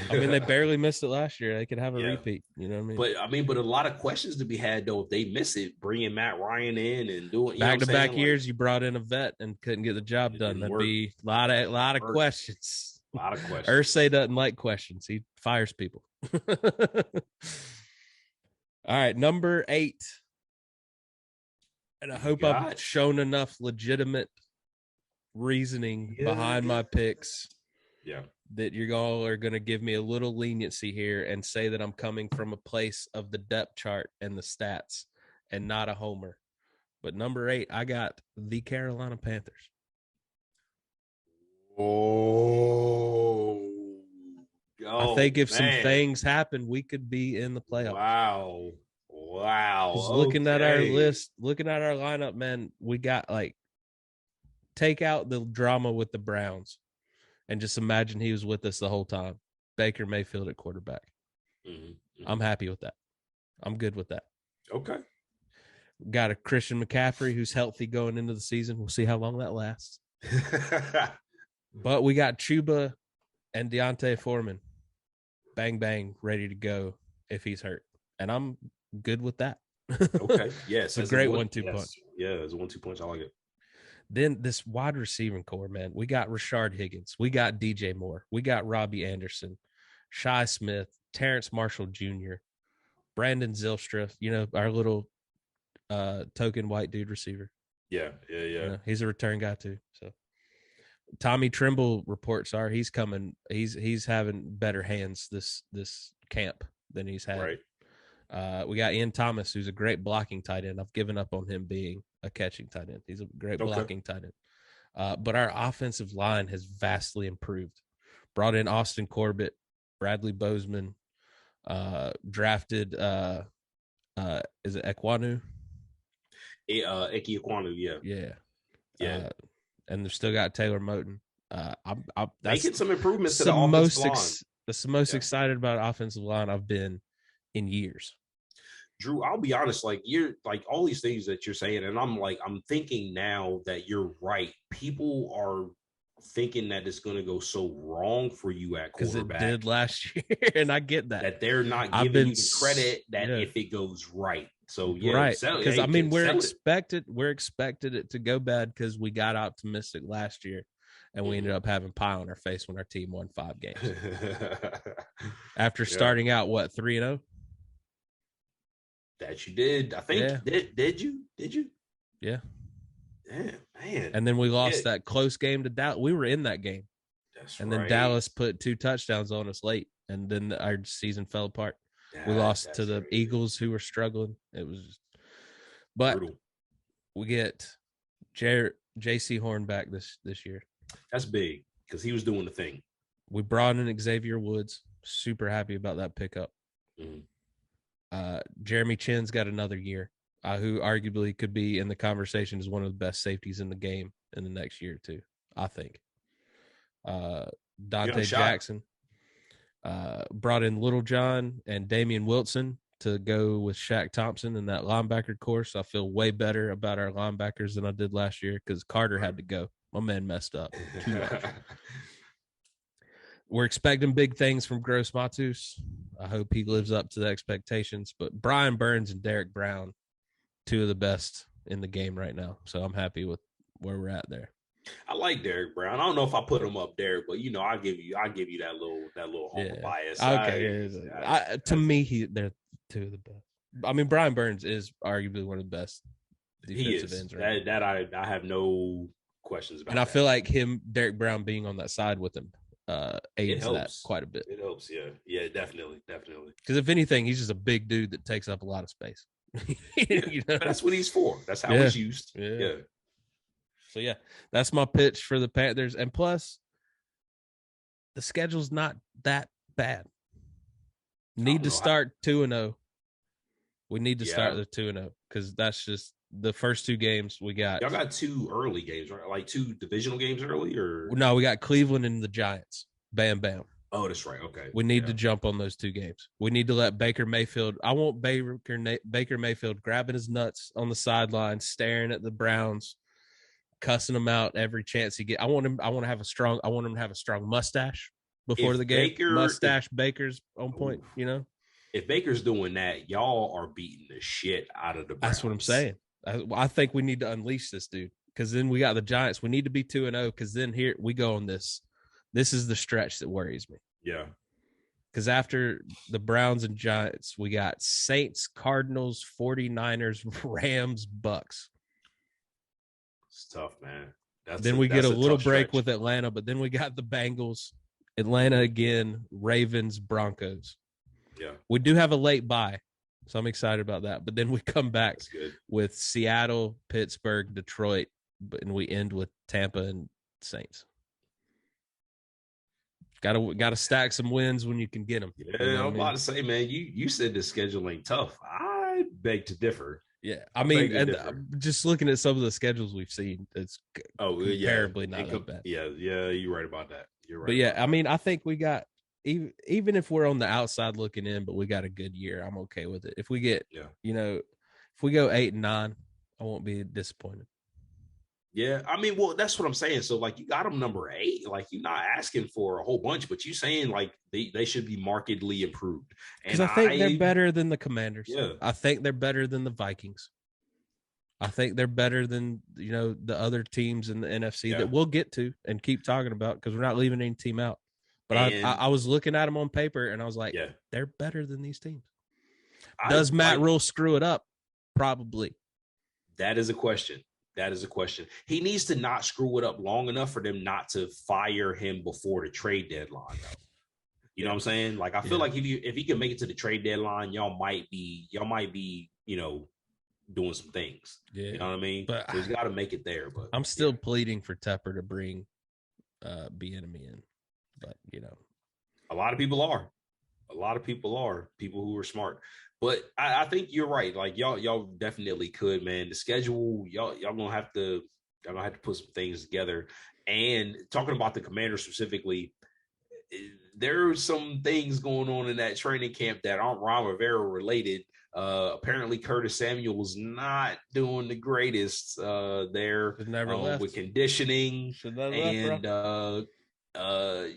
I mean, they barely missed it last year. They could have a repeat. You know what I mean? But a lot of questions to be had though. If they miss it, bringing Matt Ryan in and doing back-to-back years, you brought in a vet and couldn't get the job done. That'd be a lot of questions. A lot of questions. Ursay doesn't like questions. He fires people. All right, number 8. And I hope I've shown enough legitimate reasoning behind my picks. Yeah. That you all are going to give me a little leniency here and say that I'm coming from a place of the depth chart and the stats and not a homer. But number 8, I got the Carolina Panthers. I think if some things happen, we could be in the playoffs. Wow. Looking at our list, looking at our lineup, man, we got take out the drama with the Browns and just imagine he was with us the whole time. Baker Mayfield at quarterback. Mm-hmm. I'm happy with that. I'm good with that. Okay. Got a Christian McCaffrey who's healthy going into the season. We'll see how long that lasts. But we got Chuba and Deontay Foreman. Bang, bang, ready to go if he's hurt. And I'm good with that. Okay. Yes. It's a great 1-2 punch. Yeah, it's a 1-2 punch. I like it. Then this wide receiving core, man. We got Rashard Higgins. We got DJ Moore. We got Robbie Anderson, Shi Smith, Terrence Marshall Jr., Brandon Zylstra, our little token white dude receiver. Yeah. He's a return guy too. So Tommy Trimble reports are he's coming. He's having better hands this camp than he's had. Right. We got Ian Thomas, who's a great blocking tight end. I've given up on him being a catching tight end. He's a great blocking tight end. But our offensive line has vastly improved. Brought in Austin Corbett, Bradley Bozeman, drafted is it Ekwonu? Ike Ekwonu, yeah. And they've still got Taylor Moton. That's making some improvements to the offensive line. That's the most excited about offensive line I've been in years. Drew, I'll be honest, you're all these things that you're saying, and I'm thinking now that you're right. People are thinking that it's going to go so wrong for you at quarterback. Because it did last year, and I get that. That they're not giving you the credit that if it goes right. So yeah, right. Because we're expected it to go bad because we got optimistic last year, and we ended up having pie on our face when our team won 5 games after starting out 3-0. That you did, I think. Yeah. Did you? Yeah. Damn, man. And then we lost that close game to Dallas. We were in that game. That's and then Dallas put 2 touchdowns on us late, and then our season fell apart. We lost to the Eagles, who were struggling. It was, but brutal. We get J.C. Horn back this year. That's big because he was doing the thing. We brought in Xavier Woods. Super happy about that pickup. Mm-hmm. Jeremy Chinn's got another year, who arguably could be in the conversation as one of the best safeties in the game in the next year or two, I think. Dante Jackson brought in Little John and Damian Wilson to go with Shaq Thompson in that linebacker course. I feel way better about our linebackers than I did last year because Carter had to go. My man messed up too much. We're expecting big things from Gross Matus. I hope he lives up to the expectations. But Brian Burns and Derek Brown, 2 of the best in the game right now. So I'm happy with where we're at there. I like Derek Brown. I don't know if I put him up there, but I'll give you that little homer bias. Okay. To me, they're 2 of the best. I mean, Brian Burns is arguably one of the best defensive ends. Right? That I have no questions about. And I feel like Derek Brown being on that side with him aids that quite a bit. It helps, yeah, definitely. Because if anything, he's just a big dude that takes up a lot of space. But that's what he's for. That's how he's used. Yeah. So yeah, that's my pitch for the Panthers. And plus, the schedule's not that bad. Need to start 2-0. We need to start the 2-0 because that's just the first 2 games we got. Y'all got 2 early games, right? Like 2 divisional games early, or no? We got Cleveland and the Giants. Bam, bam. Oh, that's right. Okay. We need to jump on those 2 games. We need to let Baker Mayfield. I want Baker Mayfield grabbing his nuts on the sideline, staring at the Browns, cussing them out every chance he get. I want him to have a strong mustache before the game. Baker's on point. If Baker's doing that, y'all are beating the shit out of the Browns. That's what I'm saying. I think we need to unleash this dude because then we got the Giants. We need to be 2-0 because then here we go on this This is the stretch that worries me. Yeah. Because after the Browns and Giants, we got Saints, Cardinals, 49ers, Rams, Bucks. It's tough, man. Then we get a little break with Atlanta, but then we got the Bengals, Atlanta again, Ravens, Broncos. Yeah. We do have a late bye, so I'm excited about that. But then we come back with Seattle, Pittsburgh, Detroit, and we end with Tampa and Saints. Got to stack some wins when you can get them. Yeah, you know I'm about to say, man, you said the schedule ain't tough. I beg to differ. Yeah, I mean, and just looking at some of the schedules we've seen, it's comparably not that bad. Yeah, you're right about that. You're right. But yeah, I mean, I think we got even if we're on the outside looking in, but we got a good year. I'm okay with it. If we get, if we go 8-9, I won't be disappointed. Yeah, I mean, well, that's what I'm saying. So, like, you got them number 8. Like, you're not asking for a whole bunch, but you're saying, like, they should be markedly improved. Because I think they're better than the Commanders. Yeah. I think they're better than the Vikings. I think they're better than, the other teams in the NFC that we'll get to and keep talking about because we're not leaving any team out. But I was looking at them on paper, and I was like, they're better than these teams. Does Matt Rule screw it up? Probably. That is a question. He needs to not screw it up long enough for them not to fire him before the trade deadline, though. You know what I'm saying? Like, I feel like if he can make it to the trade deadline, y'all might be, doing some things. Yeah. You know what I mean? But so he's got to make it there. But I'm still pleading for Tepper to bring Bieniemy in. But, a lot of people are. People who are smart. But I think you're right. Like y'all definitely could, man. The schedule, y'all gonna have to put some things together. And talking about the Commanders specifically, there's some things going on in that training camp that aren't Ron Rivera related. Apparently, Curtis Samuel was not doing the greatest there with conditioning. And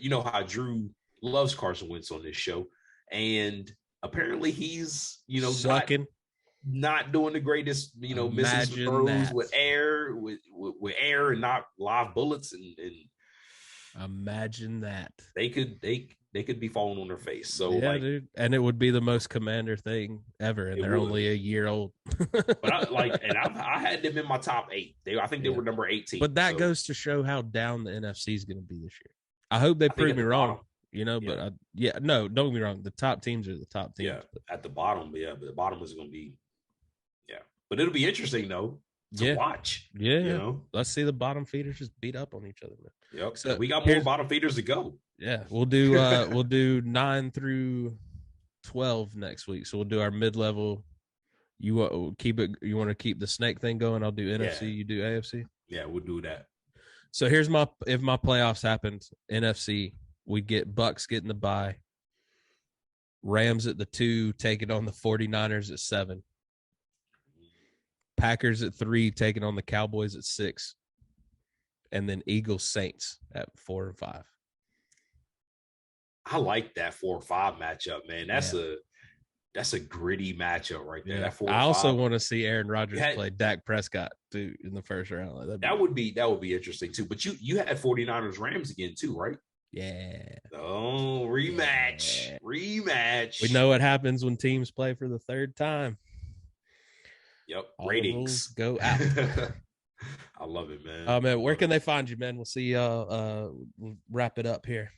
you know how Drew loves Carson Wentz on this show, and apparently he's sucking, not doing the greatest. Missing some throws with air and not live bullets, and imagine that they could be falling on their face. So dude, and it would be the most Commander thing ever, and they're only a year old. But I had them in my top 8. I think they were number 18. But that goes to show how down the NFC is going to be this year. I hope they prove me wrong. But no, don't get me wrong. The top teams are the top teams. Yeah, at the bottom, but the bottom is going to be, But it'll be interesting though to watch. Yeah, let's see the bottom feeders just beat up on each other. Man. Yep. So we got more bottom feeders to go. Yeah, we'll do 9 through 12 next week. So we'll do our mid-level. You want to keep the snake thing going? I'll do NFC. You do AFC. Yeah, we'll do that. So if my playoffs happened, NFC. We get Bucks getting the bye. Rams at the 2, taking on the 49ers at 7. Packers at 3, taking on the Cowboys at 6. And then Eagles Saints at 4 and 5. I like that 4-5 matchup, man. That's a gritty matchup right there. Yeah. I also want to see Aaron Rodgers play Dak Prescott too in the first round. That would be interesting too. But you had 49ers Rams again too, right? Yeah. Oh, rematch. Yeah. Rematch. We know what happens when teams play for the third time. Yep. Ratings go out. I love it, man. Oh, man. Where can they find you, man? We'll see we'll wrap it up here.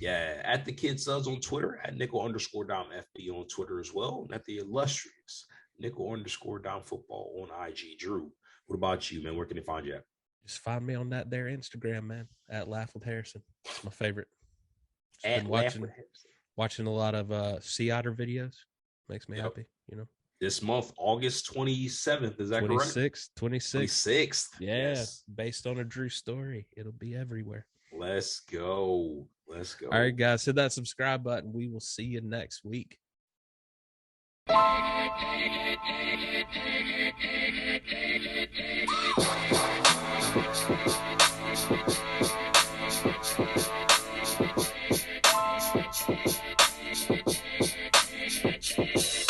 Yeah. At the Kid Suds on Twitter, at nickel_down FB on Twitter as well. And at the illustrious nickel_down football on IG. Drew, what about you, man? Where can they find you at? Just find me on that there Instagram, man, at Laugh with Harrison. It's my favorite. At watching a lot of Sea Otter videos. Makes me happy, This month, August 27th, is that 26th, correct? 26th. Yeah, yes. Based on a Drew story. It'll be everywhere. Let's go. All right, guys, hit that subscribe button. We will see you next week. Thank you.